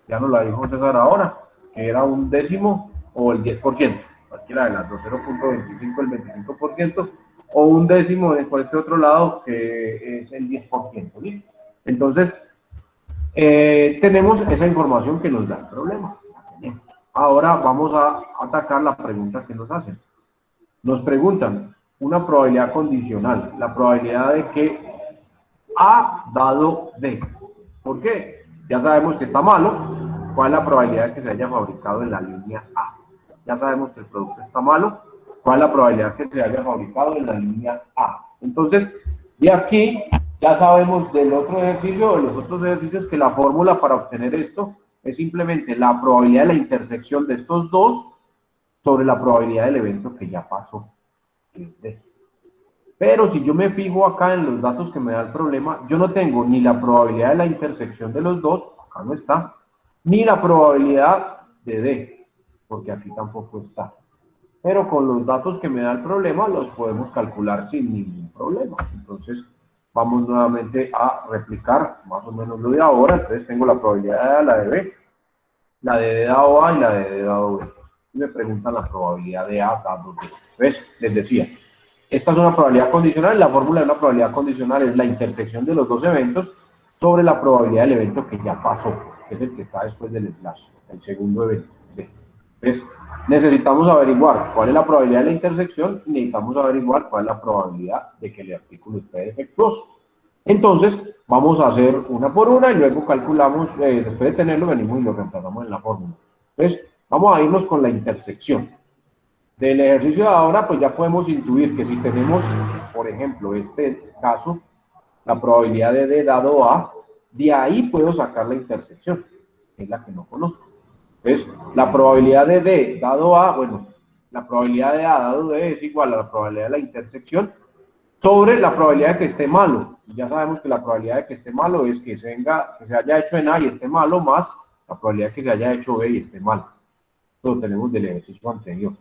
Ya nos la dijo César ahora, que era un décimo o el 10%, cualquiera de las dos, 0.25 el 25%, o un décimo por este otro lado, que es el 10%. ¿Listo? Entonces, tenemos esa información que nos da el problema. Ahora vamos a atacar la pregunta que nos hacen. Nos preguntan una probabilidad condicional, la probabilidad de que A dado D. ¿Por qué? Ya sabemos que está malo. ¿Cuál es la probabilidad de que se haya fabricado en la línea A? Ya sabemos que el producto está malo. ¿Cuál es la probabilidad de que se haya fabricado en la línea A? Entonces, de aquí ya sabemos del otro ejercicio, de los otros ejercicios, que la fórmula para obtener esto es simplemente la probabilidad de la intersección de estos dos sobre la probabilidad del evento que ya pasó. Pero si yo me fijo acá en los datos que me da el problema, yo no tengo ni la probabilidad de la intersección de los dos, acá no está, ni la probabilidad de D, porque aquí tampoco está. Pero con los datos que me da el problema los podemos calcular sin ningún problema. Entonces vamos nuevamente a replicar más o menos lo de ahora. Entonces tengo la probabilidad de A, la de B, la de D dado A y la de D dado B. Y me preguntan la probabilidad de A dado B. ¿Ves? Les decía, esta es una probabilidad condicional y la fórmula de una probabilidad condicional es la intersección de los dos eventos sobre la probabilidad del evento que ya pasó, que es el que está después del slash, el segundo evento. Entonces, necesitamos averiguar cuál es la probabilidad de la intersección y necesitamos averiguar cuál es la probabilidad de que el artículo esté defectuoso. Entonces, vamos a hacer una por una y luego calculamos, después de tenerlo, venimos y lo reemplazamos en la fórmula. Entonces, vamos a irnos con la intersección. Del ejercicio de ahora, pues ya podemos intuir que si tenemos, por ejemplo, este caso, la probabilidad de D dado A, de ahí puedo sacar la intersección, que es la que no conozco. Entonces, la probabilidad de D dado A, bueno, la probabilidad de A dado D es igual a la probabilidad de la intersección sobre la probabilidad de que esté malo. Y ya sabemos que la probabilidad de que esté malo es que se haya hecho en A y esté malo, más la probabilidad de que se haya hecho B y esté malo. Esto lo tenemos del ejercicio anterior.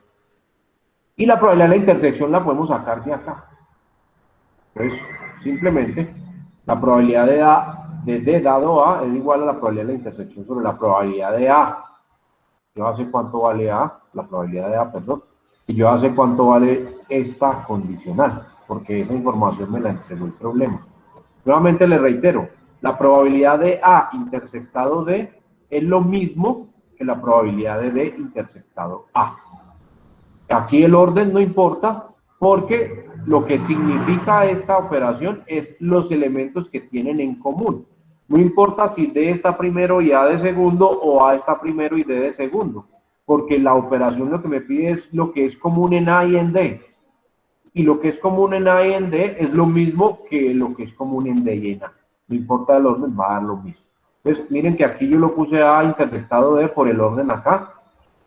Y la probabilidad de la intersección la podemos sacar de acá. Entonces, simplemente, la probabilidad de D dado A es igual a la probabilidad de la intersección sobre la probabilidad de A. Yo ya sé cuánto vale A, la probabilidad de A, perdón, y yo ya sé cuánto vale esta condicional, porque esa información me la entregó el problema. Nuevamente le reitero, la probabilidad de A intersectado D es lo mismo que la probabilidad de D intersectado A. Aquí el orden no importa porque lo que significa esta operación es los elementos que tienen en común. No importa si D está primero y A de segundo o A está primero y D de segundo. porque la operación lo que me pide es lo que es común en A y en D. Y lo que es común en A y en D es lo mismo que lo que es común en D y en A. No importa el orden, va a dar lo mismo. Entonces, miren que aquí yo lo puse A intersectado D por el orden acá,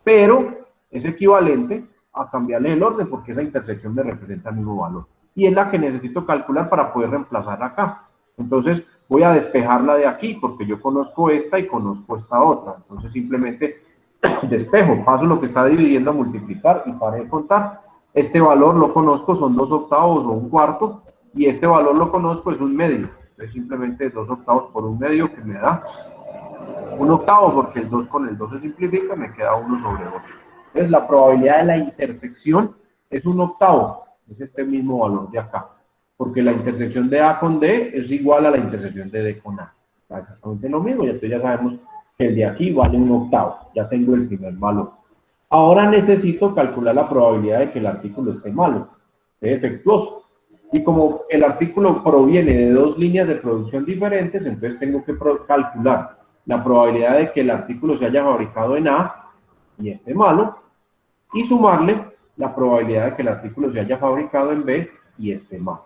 pero es equivalente a cambiarle el orden porque esa intersección me representa el mismo valor. Y es la que necesito calcular para poder reemplazar acá. Entonces, voy a despejarla de aquí porque yo conozco esta y conozco esta otra. Entonces, simplemente despejo, paso lo que está dividiendo a multiplicar y para de contar. Este valor lo conozco, son 2/8 o 1/4, y este valor lo conozco, es 1/2. Entonces simplemente 2/8 por 1/2 que me da 1/8, porque el 2 con el 2 se simplifica, me queda 1/8. Entonces la probabilidad de la intersección es 1/8, es este mismo valor de acá, porque la intersección de A con D es igual a la intersección de D con A. Exactamente lo mismo, y entonces ya sabemos que el de aquí vale 1/8, ya tengo el primer valor. Ahora necesito calcular la probabilidad de que el artículo esté malo, esté defectuoso. Y como el artículo proviene de dos líneas de producción diferentes, entonces tengo que calcular la probabilidad de que el artículo se haya fabricado en A y esté malo, y sumarle la probabilidad de que el artículo se haya fabricado en B y esté malo.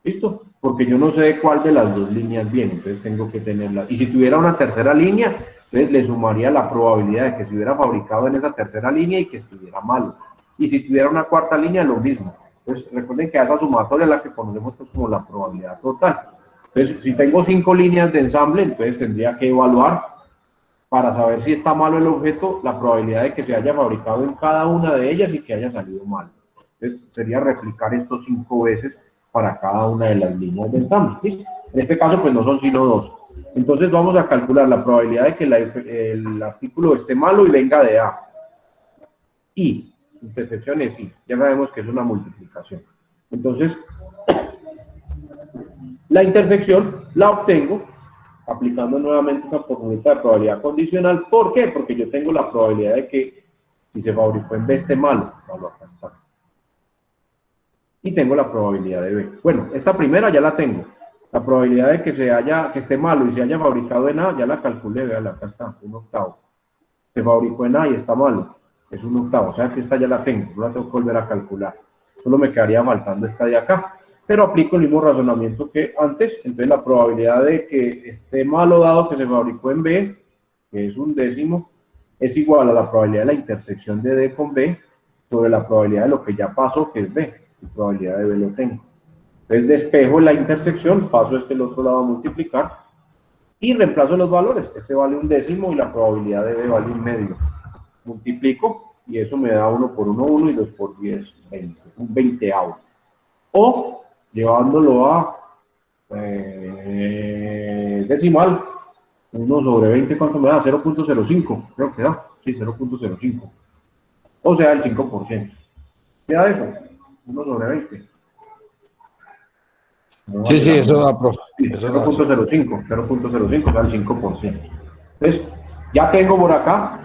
¿Listo? Porque yo no sé de cuál de las dos líneas viene, entonces tengo que tenerla. Y si tuviera una tercera línea, entonces le sumaría la probabilidad de que se hubiera fabricado en esa tercera línea y que estuviera malo. Y si tuviera una cuarta línea, lo mismo. Entonces recuerden que a esa sumatoria es la que conocemos pues como la probabilidad total. Entonces, si tengo 5 líneas de ensamble, entonces tendría que evaluar para saber si está malo el objeto, la probabilidad de que se haya fabricado en cada una de ellas y que haya salido mal. Entonces, sería replicar esto 5 veces para cada una de las líneas de ensamble. ¿Sí? En este caso, pues no son sino 2. Entonces, vamos a calcular la probabilidad de que el artículo esté malo y venga de A. Y, intersección es I. Ya sabemos que es una multiplicación. Entonces, la intersección la obtengo aplicando nuevamente esa formulita de probabilidad condicional. ¿Por qué? Porque yo tengo la probabilidad de que si se fabricó en B esté malo. Bueno, acá está. Y tengo la probabilidad de B. Bueno, esta primera ya la tengo. La probabilidad de que esté malo y se haya fabricado en A, ya la calculé, vean, acá está, 1/8. Se fabricó en A y está malo, es 1/8. O sea que esta ya la tengo, no la tengo que volver a calcular. Solo me quedaría faltando esta de acá. Pero aplico el mismo razonamiento que antes, entonces la probabilidad de que esté malo dado que se fabricó en B, que es 1/10, es igual a la probabilidad de la intersección de D con B sobre la probabilidad de lo que ya pasó, que es B, y probabilidad de B lo tengo. Entonces despejo la intersección, paso el otro lado a multiplicar, y reemplazo los valores. Este vale 1/10 y la probabilidad de B vale 1/2. Multiplico, y eso me da 1 por 1, 1, y 2 por 10, 20, un 20avo. O llevándolo a decimal, 1 sobre 20, ¿cuánto me da? 0.05, creo que da, sí, 0.05. O sea, el 5%. ¿Qué da eso? 1 sobre 20. No Sí, vale sí, la eso pena. da, profe. Sí, Eso da. 0.05, 0.05, o sea, el 5%. Entonces, ya tengo por acá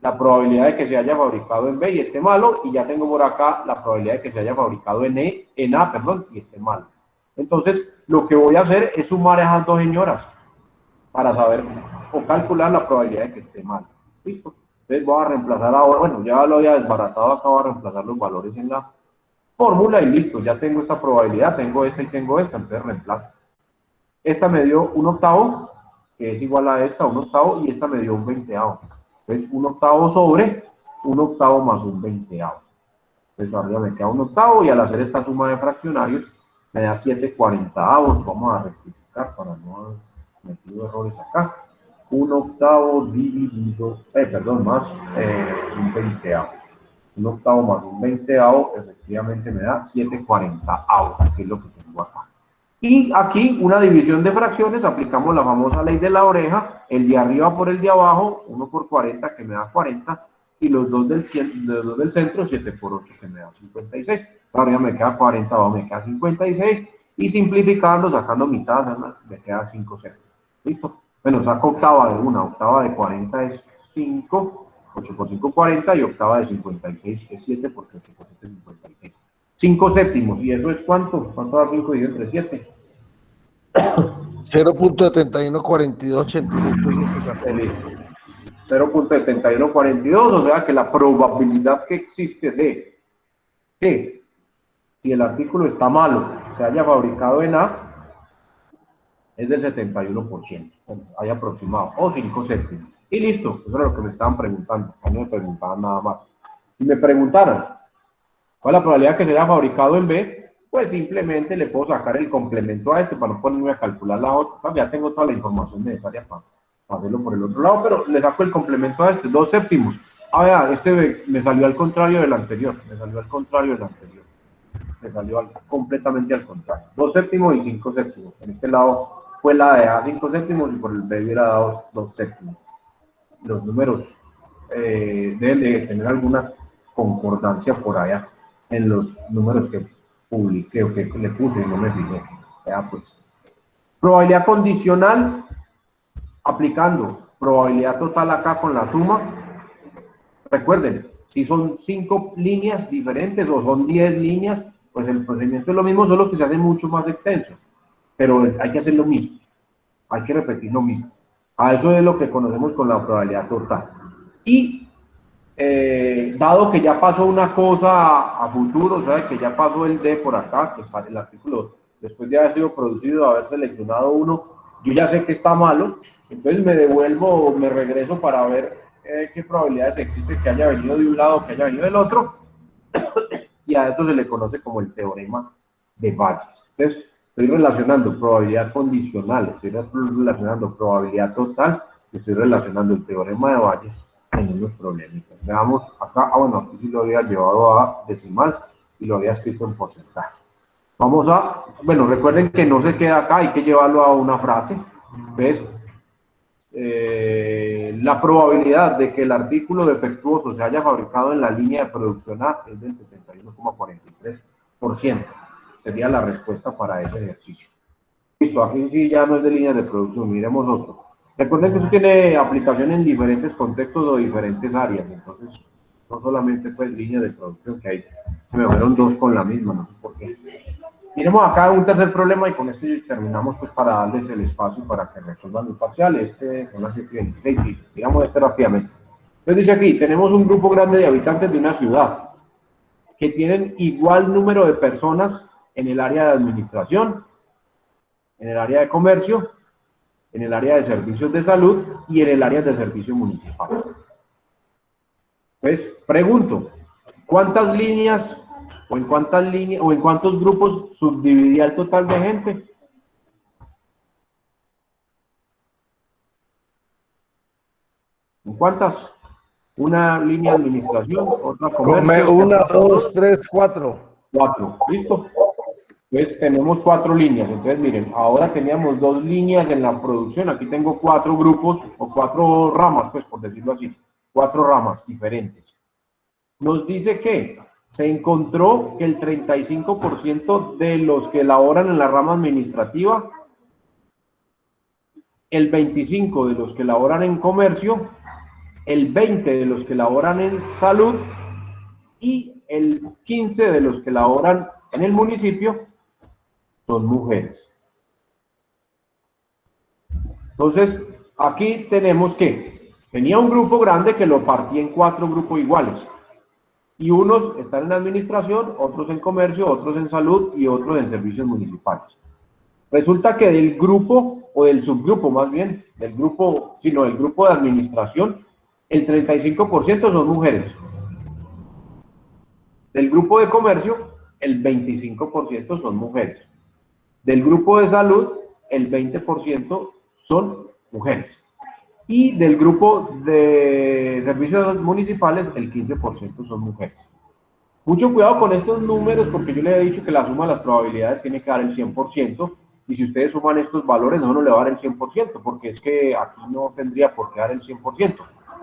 la probabilidad de que se haya fabricado en B y esté malo, y ya tengo por acá la probabilidad de que se haya fabricado en A, y esté malo. Entonces, lo que voy a hacer es sumar esas dos señoras para saber o calcular la probabilidad de que esté mal. ¿Listo? Entonces voy a reemplazar ahora, bueno, ya lo había desbaratado, acá voy a reemplazar los valores en la fórmula y listo, ya tengo esta probabilidad, tengo esta y tengo esta, entonces reemplazo. Esta me dio 1/8, que es igual a esta, 1/8, y esta me dio un 20avo. Entonces 1/8 sobre 1/8 más un 20avo. Entonces arriba me queda 1/8 y al hacer esta suma de fraccionarios me da 7/40. Vamos a rectificar para no haber metido errores acá. 1/8 dividido, más un 20avo. 1/8 más un 20avo efectivamente me da 7/40, que es lo que tengo acá. Y aquí una división de fracciones, aplicamos la famosa ley de la oreja, el de arriba por el de abajo, 1 por 40 que me da 40, y los dos del centro, 7 por 8 que me da 56. Arriba me queda 40, abajo me queda 56, y simplificando, sacando mitad, me queda 5 séptimos. ¿Listo? Bueno, saco octava de una, octava de 40 es 5, 8 por 5, 40, y octava de 56 es 7, porque 8 por 7 es 56. 5 séptimos, ¿y eso es cuánto? ¿Cuánto da 5 dividido entre 7? 0.714285. Listo. 0.7142, o sea que la probabilidad que existe de que si el artículo está malo, se haya fabricado en A, es del 71%, hay aproximado, o 5 séptimos. Y listo, eso es lo que me estaban preguntando, no me preguntaban nada más. Si me preguntaran, ¿cuál es la probabilidad que se haya fabricado en B? Pues simplemente le puedo sacar el complemento a este para no ponerme a calcular la otra. Ya tengo toda la información necesaria para hacerlo por el otro lado, pero le saco el complemento a este, 2 séptimos. Ah, vea, este me salió al contrario del anterior, me salió completamente al contrario. 2 séptimos y 5 séptimos. En este lado fue la de A 5 séptimos y por el B hubiera dado 2 séptimos. Los números deben de tener alguna concordancia por allá en los números que publiqué o que le puse y no me fijé. Ya, pues. Probabilidad condicional, aplicando probabilidad total acá con la suma. Recuerden, si son 5 líneas diferentes o son 10 líneas, pues el procedimiento es lo mismo, solo que se hace mucho más extenso. Pero hay que hacer lo mismo, hay que repetir lo mismo. A eso es lo que conocemos con la probabilidad total. Y dado que ya pasó una cosa a futuro, o sea, que ya pasó el D por acá, que sale el artículo, después de haber sido producido, haber seleccionado uno, yo ya sé que está malo, entonces me devuelvo, me regreso para ver qué probabilidades existe que haya venido de un lado, que haya venido del otro, y a eso se le conoce como el teorema de Bayes. Entonces, estoy relacionando probabilidad condicional, estoy relacionando probabilidad total, estoy relacionando el teorema de Bayes en unos problemitas. Veamos acá, bueno, aquí sí lo había llevado a decimal y lo había escrito en porcentaje. Vamos a, bueno, recuerden que no se queda acá, hay que llevarlo a una frase. ¿Ves? La probabilidad de que el artículo defectuoso se haya fabricado en la línea de producción A es del 71,43%. Sería la respuesta para ese ejercicio. Listo, aquí sí ya no es de línea de producción, miremos otro. Recuerden que eso tiene aplicación en diferentes contextos o diferentes áreas, entonces no solamente pues línea de producción, que hay, se me fueron dos con la misma, no sé por qué. Miremos acá un tercer problema y con este terminamos pues para darles el espacio para que resuelvan el parcial. Son las 7:26 y digamos este rápidamente. Entonces dice aquí, tenemos un grupo grande de habitantes de una ciudad que tienen igual número de personas en el área de administración, en el área de comercio, en el área de servicios de salud y en el área de servicio municipal. Pues pregunto, ¿cuántas líneas o en cuántos grupos subdividía el total de gente? ¿En cuántas? Una línea de administración, otra comercio. 1, 2, 3, 4. 4, ¿listo? Entonces tenemos 4 líneas. Entonces miren, ahora teníamos 2 líneas en la producción. Aquí tengo 4 grupos o 4 ramas, pues por decirlo así. 4 ramas diferentes. Nos dice que se encontró que el 35% de los que laboran en la rama administrativa, el 25% de los que laboran en comercio, el 20% de los que laboran en salud y el 15% de los que laboran en el municipio son mujeres. Entonces, aquí tenemos que tenía un grupo grande que lo partía en 4 grupos iguales. Y unos están en administración, otros en comercio, otros en salud y otros en servicios municipales. Resulta que del grupo, o del subgrupo más bien, del grupo de administración, el 35% son mujeres. Del grupo de comercio, el 25% son mujeres. Del grupo de salud, el 20% son mujeres. Y del grupo de servicios municipales, el 15% son mujeres. Mucho cuidado con estos números porque yo les he dicho que la suma de las probabilidades tiene que dar el 100%, y si ustedes suman estos valores no le va a dar el 100%, porque es que aquí no tendría por qué dar el 100%.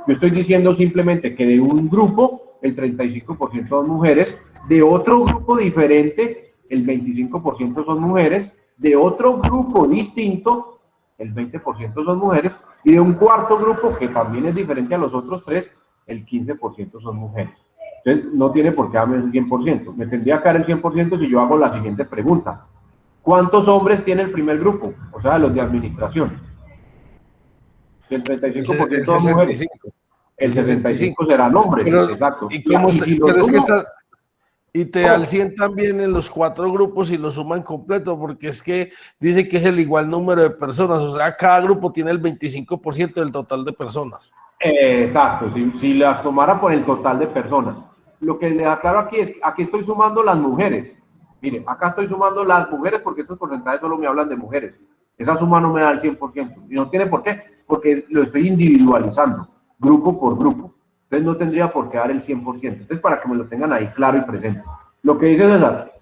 Yo estoy diciendo simplemente que de un grupo, el 35% son mujeres, de otro grupo diferente, el 25% son mujeres, de otro grupo distinto, el 20% son mujeres, y de un cuarto grupo, que también es diferente a los otros 3, el 15% son mujeres. Entonces, no tiene por qué darme el 100%. Me tendría que dar el 100% si yo hago la siguiente pregunta. ¿Cuántos hombres tiene el primer grupo? O sea, los de administración. El 35% son mujeres. el 65 serán hombres, pero, exacto. ¿y cómo Y si lo pero es que sumo, y te da el 100 también en los 4 grupos y lo suman completo, porque es que dice que es el igual número de personas, o sea, cada grupo tiene el 25% del total de personas. exacto, si las tomara por el total de personas. Lo que le aclaro aquí es que aquí estoy sumando las mujeres. Mire, acá estoy sumando las mujeres porque estos porcentajes solo me hablan de mujeres. Esa suma no me da el 100%. Y no tiene por qué, porque lo estoy individualizando, grupo por grupo. Entonces no tendría por qué dar el 100%. Entonces para que me lo tengan ahí claro y presente. Lo que dice César,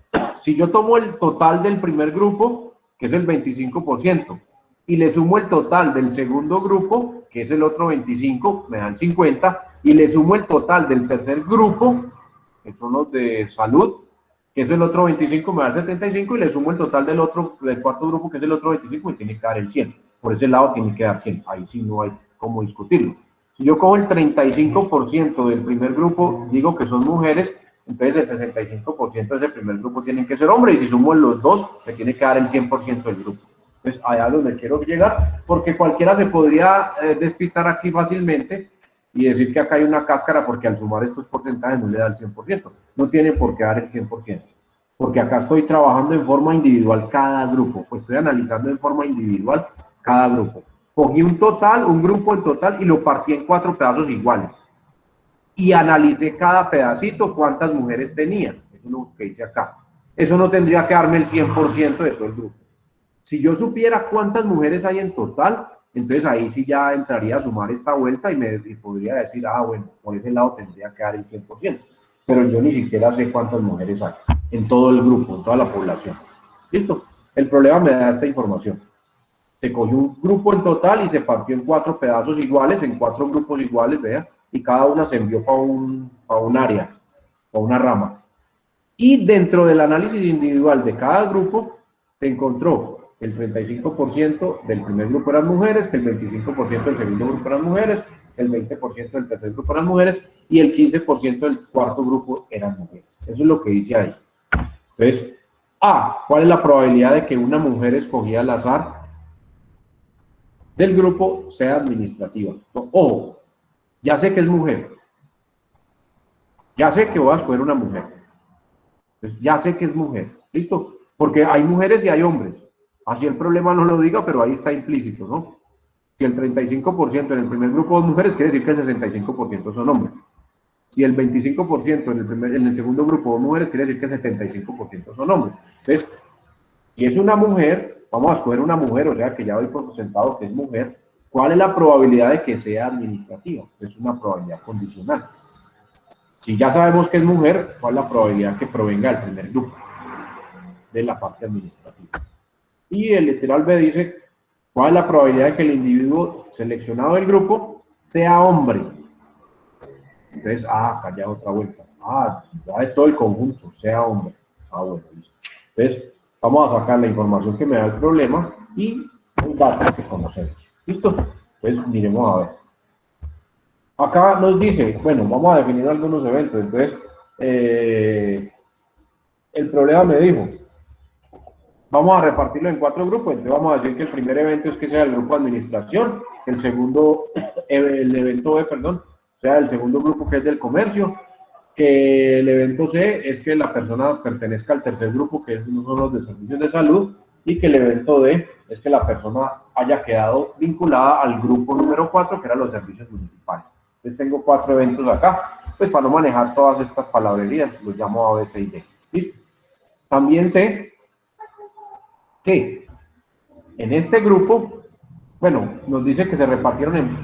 si yo tomo el total del primer grupo, que es el 25%, y le sumo el total del segundo grupo, que es el otro 25, me dan 50, y le sumo el total del tercer grupo, que son los de salud, que es el otro 25, me da 75, y le sumo el total del cuarto grupo, que es el otro 25, y tiene que dar el 100. Por ese lado tiene que dar 100, ahí sí no hay cómo discutirlo. Si yo cojo el 35% del primer grupo, digo que son mujeres, entonces el 65% de ese primer grupo tienen que ser hombres, y si sumo los dos, me tiene que dar el 100% del grupo. Pues allá donde quiero llegar, porque cualquiera se podría despistar aquí fácilmente y decir que acá hay una cáscara porque al sumar estos porcentajes no le da el 100%. No tiene por qué dar el 100%, porque acá estoy trabajando en forma individual cada grupo, pues estoy analizando en forma individual cada grupo. Cogí un total, un grupo en total y lo partí en 4 pedazos iguales. Y analicé cada pedacito cuántas mujeres tenía. Eso es lo que hice acá. Eso no tendría que darme el 100% de todo el grupo. Si yo supiera cuántas mujeres hay en total, entonces ahí sí ya entraría a sumar esta vuelta y podría decir, ah, bueno, por ese lado tendría que dar el 100%. Pero yo ni siquiera sé cuántas mujeres hay en todo el grupo, en toda la población. ¿Listo? El problema me da esta información. Se cogió un grupo en total y se partió en 4 pedazos iguales, en 4 grupos iguales, vea, y cada una se envió para un área, para una rama. Y dentro del análisis individual de cada grupo, se encontró que el 35% del primer grupo eran mujeres, que el 25% del segundo grupo eran mujeres, el 20% del tercer grupo eran mujeres y el 15% del cuarto grupo eran mujeres. Eso es lo que dice ahí. Entonces, ¿cuál es la probabilidad de que una mujer escogida al azar del grupo sea administrativa? Ojo, ya sé que es mujer. Ya sé que voy a escoger una mujer. Entonces, ya sé que es mujer. ¿Listo? Porque hay mujeres y hay hombres. Así el problema no lo diga, pero ahí está implícito, ¿no? Si el 35% en el primer grupo de mujeres, quiere decir que el 65% son hombres. Si el 25% en el segundo grupo de mujeres, quiere decir que el 75% son hombres. Entonces, si es una mujer, vamos a escoger una mujer, o sea que ya doy por sentado que es mujer, ¿cuál es la probabilidad de que sea administrativa? Es una probabilidad condicional. Si ya sabemos que es mujer, ¿cuál es la probabilidad que provenga del primer grupo? De la parte administrativa. Y el literal B dice, ¿cuál es la probabilidad de que el individuo seleccionado del grupo sea hombre? Entonces, acá ya otra vuelta. Ya es todo el conjunto, sea hombre. Bueno, listo. Entonces, vamos a sacar la información que me da el problema y un dato que conocemos. ¿Listo? Entonces, miremos a ver. Acá nos dice, bueno, vamos a definir algunos eventos. Entonces, el problema me dijo, vamos a repartirlo en 4 grupos. Entonces vamos a decir que el primer evento es que sea el grupo de administración, el segundo, el evento B, perdón, sea el segundo grupo que es del comercio, que el evento C es que la persona pertenezca al tercer grupo que son los de servicios de salud, y que el evento D es que la persona haya quedado vinculada al grupo número 4 que eran los servicios municipales. Entonces tengo 4 eventos acá, pues para no manejar todas estas palabrerías los llamo A, B, C y D. ¿Listo? También sé que en este grupo, bueno, nos dice que se repartieron en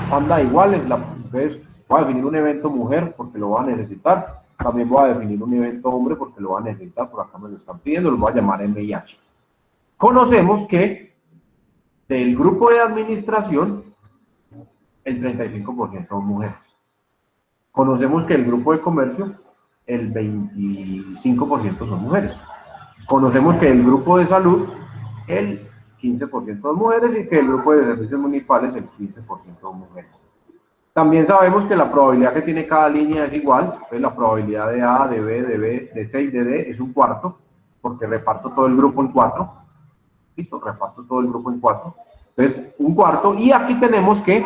bandas iguales, entonces voy a definir un evento mujer porque lo voy a necesitar, también voy a definir un evento hombre porque lo voy a necesitar, por acá me lo están pidiendo, lo voy a llamar MIH. Conocemos que del grupo de administración, el 35% son mujeres. Conocemos que el grupo de comercio, el 25% son mujeres. Conocemos que el grupo de salud, el 15% son mujeres y que el grupo de servicios municipales, el 15% son mujeres. También sabemos que la probabilidad que tiene cada línea es igual, entonces la probabilidad de A, de B, de C y de D es un cuarto, porque reparto todo el grupo en 4. Listo, reparto todo el grupo en 4. Entonces, un cuarto, y aquí tenemos que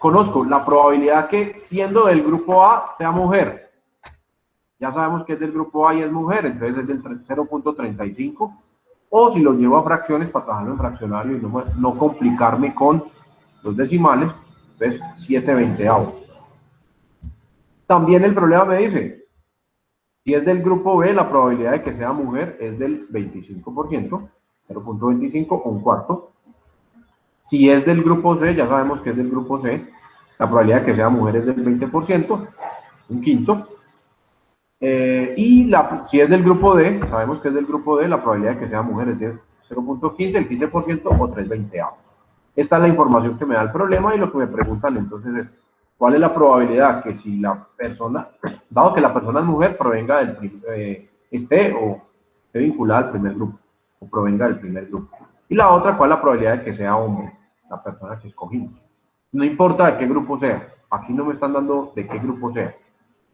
conozco la probabilidad que siendo del grupo A sea mujer. Ya sabemos que es del grupo A y es mujer, entonces es del 0.35. O si lo llevo a fracciones para trabajarlo en fraccionario y no complicarme con los decimales, entonces 7/20. También el problema me dice, si es del grupo B, la probabilidad de que sea mujer es del 25%, 0.25 o un cuarto. Si es del grupo C, ya sabemos que es del grupo C, la probabilidad de que sea mujer es del 20%, un quinto. Si es del grupo D, sabemos que es del grupo D, la probabilidad de que sea mujer es de 0.15, el 15% o 3/20. Esta es la información que me da el problema y lo que me preguntan entonces es, ¿cuál es la probabilidad que si la persona, dado que la persona es mujer, provenga esté vinculada al primer grupo o provenga del primer grupo? Y la otra, ¿cuál es la probabilidad de que sea hombre, la persona que escogimos? No importa de qué grupo sea, aquí no me están dando de qué grupo sea.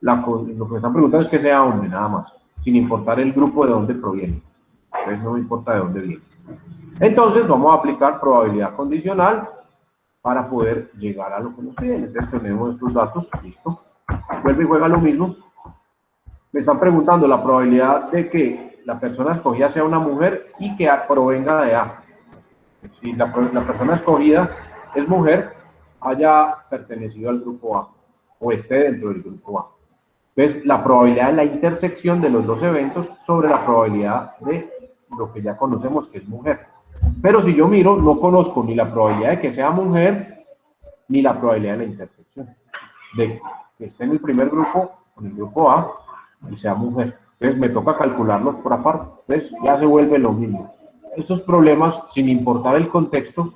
Lo que me están preguntando es que sea hombre, nada más, sin importar el grupo de dónde proviene. Entonces no me importa de dónde viene. Entonces vamos a aplicar probabilidad condicional para poder llegar a lo que nos piden. Entonces tenemos estos datos, listo. Vuelve y juega lo mismo. Me están preguntando la probabilidad de que la persona escogida sea una mujer y que provenga de A. Si la persona escogida es mujer, haya pertenecido al grupo A o esté dentro del grupo A. Entonces, la probabilidad de la intersección de los dos eventos sobre la probabilidad de lo que ya conocemos que es mujer. Pero si yo miro, no conozco ni la probabilidad de que sea mujer, ni la probabilidad de la intersección. De que esté en el primer grupo, en el grupo A, y sea mujer. Entonces, me toca calcularlos por aparte. Entonces, ya se vuelve lo mismo. Estos problemas, sin importar el contexto,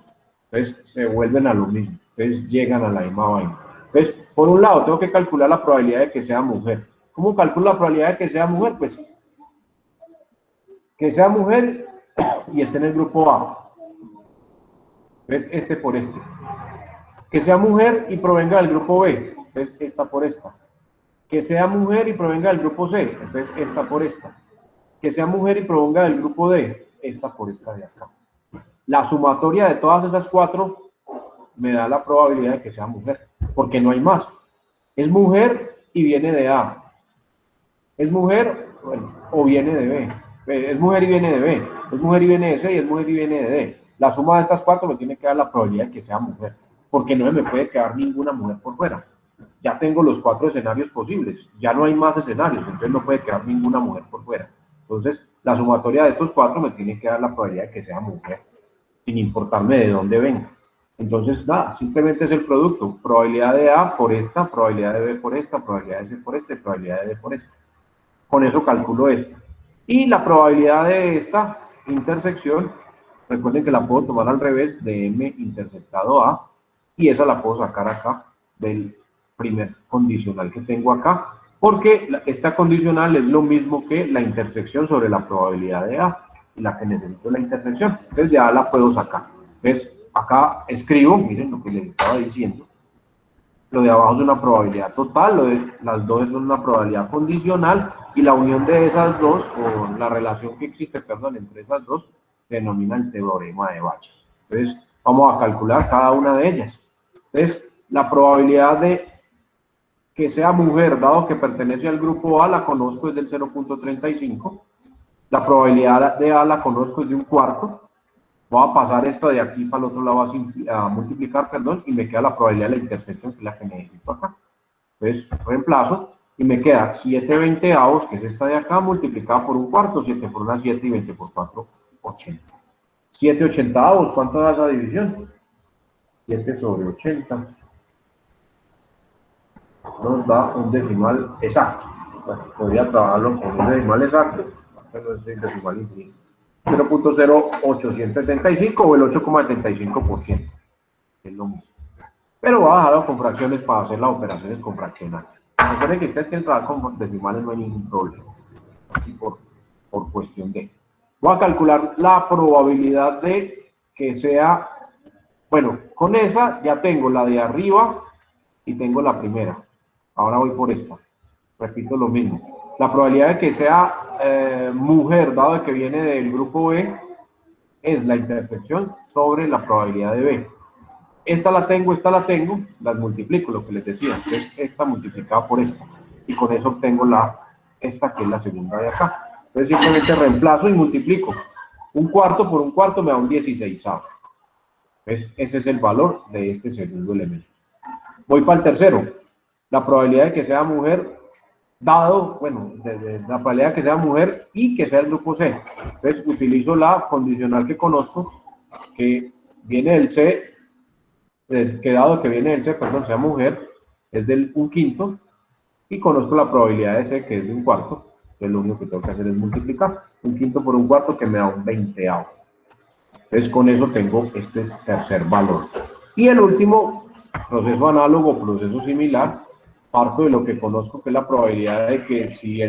entonces se vuelven a lo mismo. Entonces, llegan a la misma vaina. Entonces, por un lado, tengo que calcular la probabilidad de que sea mujer. ¿Cómo calculo la probabilidad de que sea mujer? Pues, que sea mujer y esté en el grupo A. ¿Ves? Este por este. Que sea mujer y provenga del grupo B. ¿Ves? Esta por esta. Que sea mujer y provenga del grupo C. Entonces, esta por esta. Que sea mujer y provenga del grupo D. Esta por esta de acá. La sumatoria de todas esas cuatro me da la probabilidad de que sea mujer. Porque no hay más. Es mujer y viene de A. Es mujer, bueno, o viene de B. Es mujer y viene de B. Es mujer y viene de C y es mujer y viene de D. La suma de estas cuatro me tiene que dar la probabilidad de que sea mujer. Porque no me puede quedar ninguna mujer por fuera. Ya tengo los cuatro escenarios posibles. Ya no hay más escenarios. Entonces no puede quedar ninguna mujer por fuera. Entonces, la sumatoria de estos cuatro me tiene que dar la probabilidad de que sea mujer. Sin importarme de dónde venga. Entonces, nada, simplemente es el producto. Probabilidad de A por esta, probabilidad de B por esta, probabilidad de C por esta y probabilidad de D por esta. Con eso calculo esta. Y la probabilidad de esta intersección, recuerden que la puedo tomar al revés de M intersectado A, y esa la puedo sacar acá del primer condicional que tengo acá, porque esta condicional es lo mismo que la intersección sobre la probabilidad de A, y la que necesito la intersección. Entonces ya la puedo sacar. Entonces acá escribo, miren lo que les estaba diciendo. Lo de abajo es una probabilidad total, las dos son una probabilidad condicional, y la unión de esas dos, o la relación que existe, perdón, entre esas dos, se denomina el teorema de Bayes. Entonces, vamos a calcular cada una de ellas. Entonces, la probabilidad de que sea mujer, dado que pertenece al grupo A, la conozco es del 0.35. La probabilidad de A la conozco es de un cuarto. Voy a pasar esto de aquí para el otro lado a multiplicar, perdón, y me queda la probabilidad de la intersección, que es la que necesito acá. Entonces, reemplazo y me queda 7/20, que es esta de acá, multiplicada por un cuarto, 7 por una 7 y 20 por 4, 80. 7/80, ¿cuánto da esa división? 7 sobre 80. Nos da un decimal exacto. Bueno, podría trabajarlo con un decimal exacto, pero es el decimal infinito. 0.0875 o el 8,75%. Es lo mismo. Pero voy a dejarlo con fracciones para hacer las operaciones con fraccionales. Recuerden que ustedes quieren trabajar con decimales, no hay ningún problema. Así por cuestión de. Voy a calcular la probabilidad de que sea. Bueno, con esa ya tengo la de arriba y tengo la primera. Ahora voy por esta. Repito lo mismo. La probabilidad de que sea mujer, dado que viene del grupo B, es la intersección sobre la probabilidad de B. esta la tengo, las multiplico, lo que les decía, es esta multiplicada por esta, y con eso obtengo esta que es la segunda de acá. Entonces simplemente reemplazo y multiplico. Un cuarto por un cuarto me da un 16avo. Ese es el valor de este segundo elemento. Voy para el tercero. La probabilidad de que sea mujer, dado, bueno, la probabilidad de que sea mujer y que sea el grupo C. Entonces utilizo la condicional que conozco, que viene del C, que dado que viene del C, perdón, sea mujer, es del 1/5, y conozco la probabilidad de C, que es de 1/4. Entonces lo único que tengo que hacer es multiplicar 1/5 por 1/4, que me da un 20avo. Entonces con eso tengo este tercer valor. Y el último, proceso análogo, proceso similar, parto de lo que conozco, que es la probabilidad de que si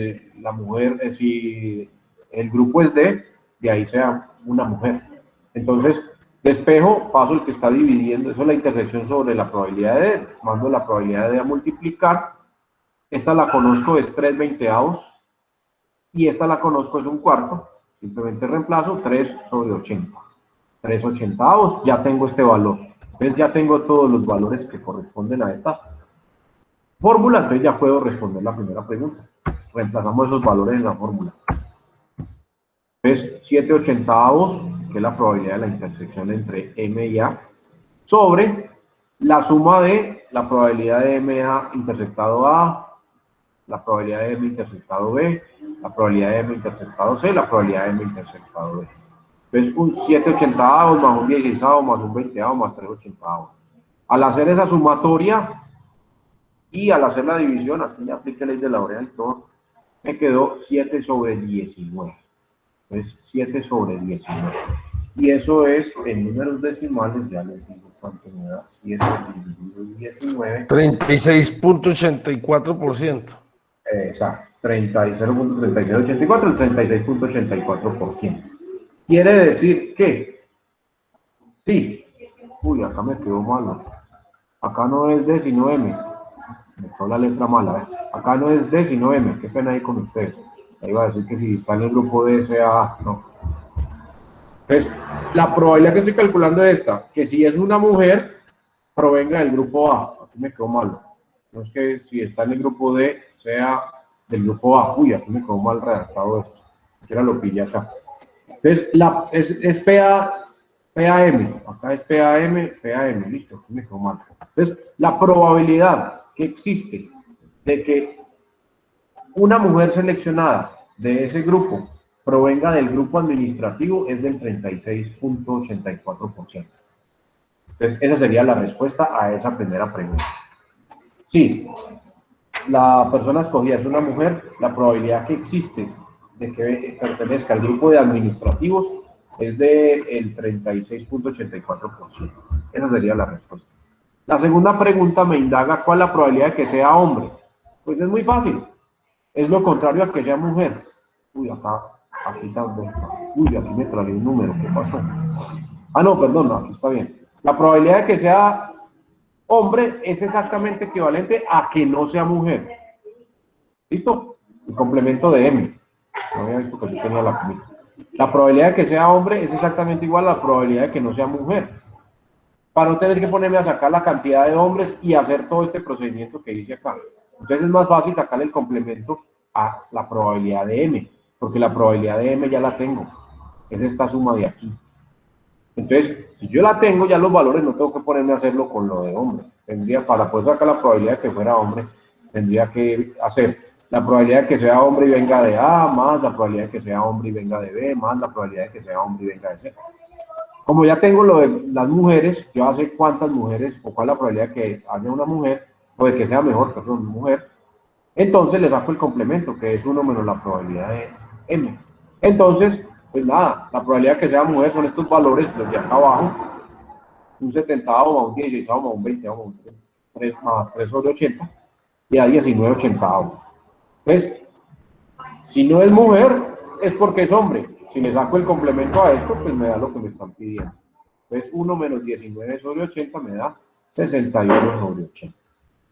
si el grupo es D, de ahí sea una mujer. Entonces, despejo, paso el que está dividiendo, eso es la intersección sobre la probabilidad de D, mando la probabilidad de D a multiplicar. Esta la conozco, es 3/20, y esta la conozco, es 1/4. Simplemente reemplazo 3 sobre 80. 3/80, ya tengo este valor. Entonces ya tengo todos los valores que corresponden a esta fórmula, entonces ya puedo responder la primera pregunta. Reemplazamos esos valores en la fórmula. Entonces 7/80, que es la probabilidad de la intersección entre M y A, sobre la suma de la probabilidad de MA intersectado A, la probabilidad de M intersectado B, la probabilidad de M intersectado C, la probabilidad de M intersectado D. Entonces, un 7/80 más un 16avo más un 20avo más 3/80. Al hacer esa sumatoria y al hacer la división, aquí le apliqué la ley de la oreja y todo, me quedó 7 sobre 19. Entonces, 7 sobre 19. Y eso es, en números decimales, ya les digo cuánto me da, 7 dividido 19. 36.84%. Exacto, 0.3684, el 36.84%. Quiere decir que, sí, uy, acá me quedó malo. Acá no es D, sino M. Me quedó la letra mala, ¿eh? Acá no es D, sino M. Qué pena ahí con ustedes. Ahí va a decir que si está en el grupo D, sea A. No. Entonces, la probabilidad que estoy calculando es esta, que si es una mujer, provenga del grupo A. Aquí me quedó malo. No es que si está en el grupo D, sea del grupo A. Uy, aquí me quedó mal redactado esto. Quiera lo pillé acá. Entonces, es PAM. Acá es PAM, listo. Aquí me quedó mal. Entonces, la probabilidad que existe de que una mujer seleccionada de ese grupo provenga del grupo administrativo es del 36.84%. Entonces, esa sería la respuesta a esa primera pregunta. Si la persona escogida es una mujer, la probabilidad que existe de que pertenezca al grupo de administrativos es del 36.84%. Esa sería la respuesta. La segunda pregunta me indaga cuál es la probabilidad de que sea hombre. Pues es muy fácil. Es lo contrario a que sea mujer. Uy, aquí también está. Uy, aquí me trae un número. ¿Qué pasó? Ah, no, perdón, no, aquí está bien. La probabilidad de que sea hombre es exactamente equivalente a que no sea mujer. ¿Listo? El complemento de M. No había visto que yo tenía la comida. La probabilidad de que sea hombre es exactamente igual a la probabilidad de que no sea mujer. Para no tener que ponerme a sacar la cantidad de hombres y hacer todo este procedimiento que hice acá. Entonces es más fácil sacarle el complemento a la probabilidad de M, porque la probabilidad de M ya la tengo. Es esta suma de aquí. Entonces, si yo la tengo, ya los valores no tengo que ponerme a hacerlo con lo de hombre. Para poder sacar la probabilidad de que fuera hombre, tendría que hacer la probabilidad de que sea hombre y venga de A, más la probabilidad de que sea hombre y venga de B, más la probabilidad de que sea hombre y venga de C. Como ya tengo lo de las mujeres, yo sé cuántas mujeres, o cuál es la probabilidad de que haya una mujer, o de que sea mejor, perdón, una mujer, entonces le saco el complemento, que es 1 menos la probabilidad de M. Entonces, pues nada, la probabilidad de que sea mujer son estos valores, los de acá abajo, un 70avo más un 16avo más un 20avo más un 3 más 3 sobre 80, y a 19/80. Entonces, si no es mujer, es porque es hombre. Si le saco el complemento a esto, pues me da lo que me están pidiendo. Entonces, 1 menos 19 sobre 80 me da 61 sobre 80.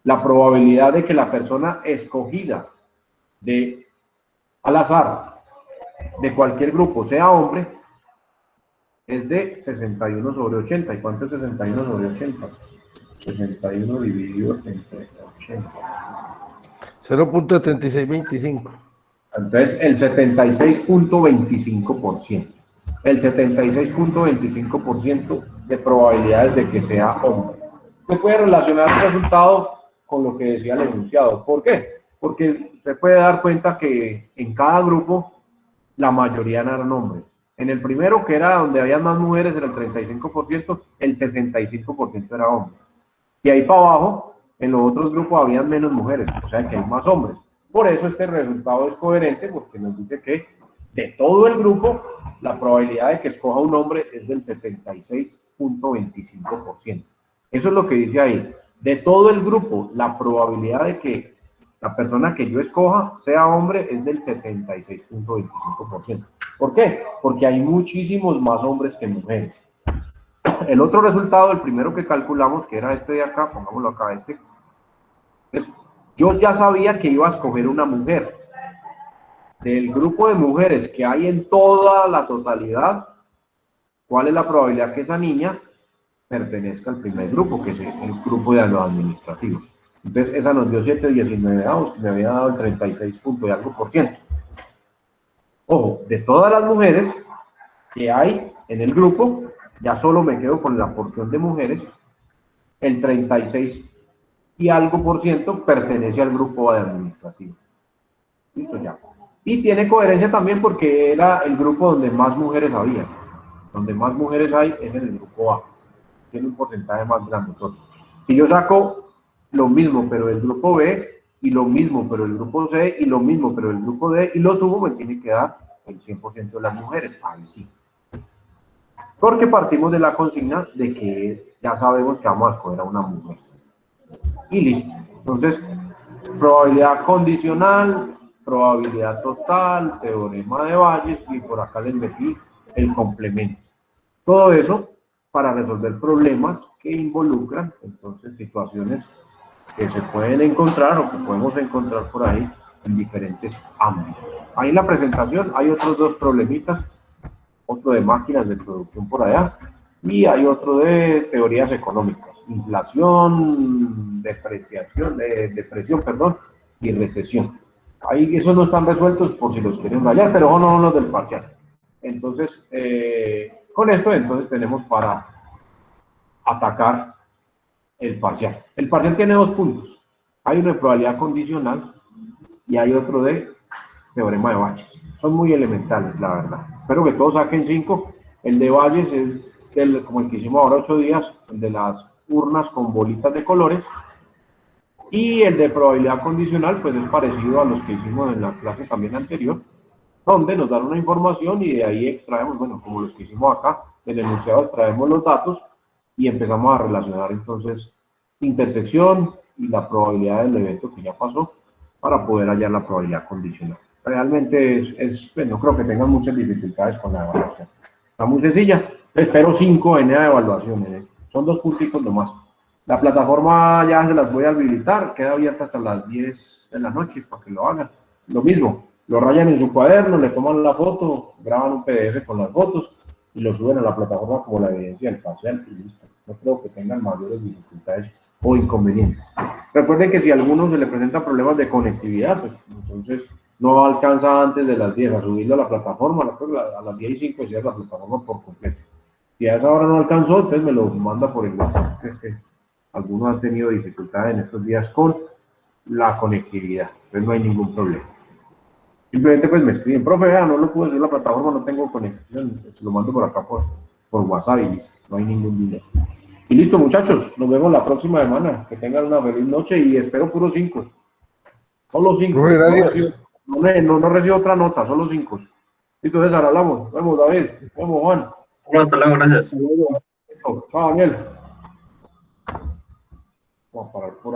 La probabilidad de que la persona escogida al azar de cualquier grupo sea hombre es de 61 sobre 80. ¿Y cuánto es 61 sobre 80? 61 dividido entre 80. 0.7625. Entonces, el 76.25%. El 76.25% de probabilidades de que sea hombre. Se puede relacionar el resultado con lo que decía el enunciado. ¿Por qué? Porque se puede dar cuenta que en cada grupo la mayoría eran hombres. En el primero, que era donde había más mujeres, era el 35%, el 65% era hombre. Y ahí para abajo, en los otros grupos habían menos mujeres, o sea que hay más hombres. Por eso este resultado es coherente, porque nos dice que de todo el grupo, la probabilidad de que escoja un hombre es del 76.25%. Eso es lo que dice ahí. De todo el grupo, la probabilidad de que la persona que yo escoja sea hombre es del 76.25%. ¿Por qué? Porque hay muchísimos más hombres que mujeres. El otro resultado, el primero que calculamos, que era este de acá, pongámoslo acá, es, yo ya sabía que iba a escoger una mujer. Del grupo de mujeres que hay en toda la totalidad, ¿cuál es la probabilidad que esa niña pertenezca al primer grupo, que es el grupo de los administrativos? Entonces, esa nos dio 719 avos, que me había dado el 36 punto y algo por ciento. Ojo, de todas las mujeres que hay en el grupo, ya solo me quedo con la porción de mujeres, el 36 y algo por ciento pertenece al grupo de administrativo. Listo ya. Y tiene coherencia también porque era el grupo donde más mujeres había. Donde más mujeres hay es en el grupo A. Tiene un porcentaje más grande. Si yo saco lo mismo pero del grupo B, y lo mismo pero del grupo C, y lo mismo pero del grupo D, y lo sumo, me tiene que dar el 100% de las mujeres. Ahí sí. Porque partimos de la consigna de que ya sabemos que vamos a escoger a una mujer. Y listo. Entonces, probabilidad condicional, probabilidad total, teorema de Bayes, y por acá les metí el complemento. Todo eso para resolver problemas que involucran, entonces, situaciones que se pueden encontrar o que podemos encontrar por ahí en diferentes ámbitos. Ahí en la presentación hay otros dos problemitas, otro de máquinas de producción por allá, y hay otro de teorías económicas, inflación, depresión, perdón, y recesión. Ahí esos no están resueltos por si los quieren rayar, pero no los del parcial. Entonces, con esto entonces tenemos para atacar el parcial. El parcial tiene dos puntos. Hay uno de probabilidad condicional y hay otro de teorema de Bayes. Son muy elementales, la verdad. Espero que todos saquen 5. El de Bayes es como el que hicimos ahora 8 días, el de las urnas con bolitas de colores. Y el de probabilidad condicional, pues es parecido a los que hicimos en la clase también anterior, donde nos dan una información y de ahí extraemos, bueno, como los que hicimos acá, del enunciado extraemos los datos y empezamos a relacionar entonces intersección y la probabilidad del evento que ya pasó para poder hallar la probabilidad condicional. Realmente pues, no creo que tengan muchas dificultades con la evaluación. Está muy sencilla. Espero 5 en la evaluación. Son 2 puntitos nomás. La plataforma ya se las voy a habilitar. Queda abierta hasta las 10 de la noche para que lo hagan. Lo mismo, lo rayan en su cuaderno, le toman la foto, graban un PDF con las fotos y lo suben a la plataforma como la evidencia del parcial y listo. No creo que tengan mayores dificultades o inconvenientes. Recuerden que si a alguno se le presentan problemas de conectividad, pues entonces no alcanza antes de las 10 a subirlo a la plataforma, a las 10 y 5 cierra la plataforma por completo. Si a esa hora no alcanzó, entonces me lo manda por el WhatsApp. Algunos han tenido dificultades en estos días con la conectividad, entonces no hay ningún problema. Simplemente pues me escriben, profe, no lo puedo subir a la plataforma, no tengo conexión, se lo mando por acá por WhatsApp y listo, no hay ningún dinero. Y listo, muchachos, nos vemos la próxima semana. Que tengan una feliz noche y espero puros 5. Solo 5. No recibo otra nota, solo 5. Listo, César, hablamos. Nos vemos, David. Nos vemos, Juan. Bueno, hasta luego, gracias. Chao, Daniel. Vamos a parar por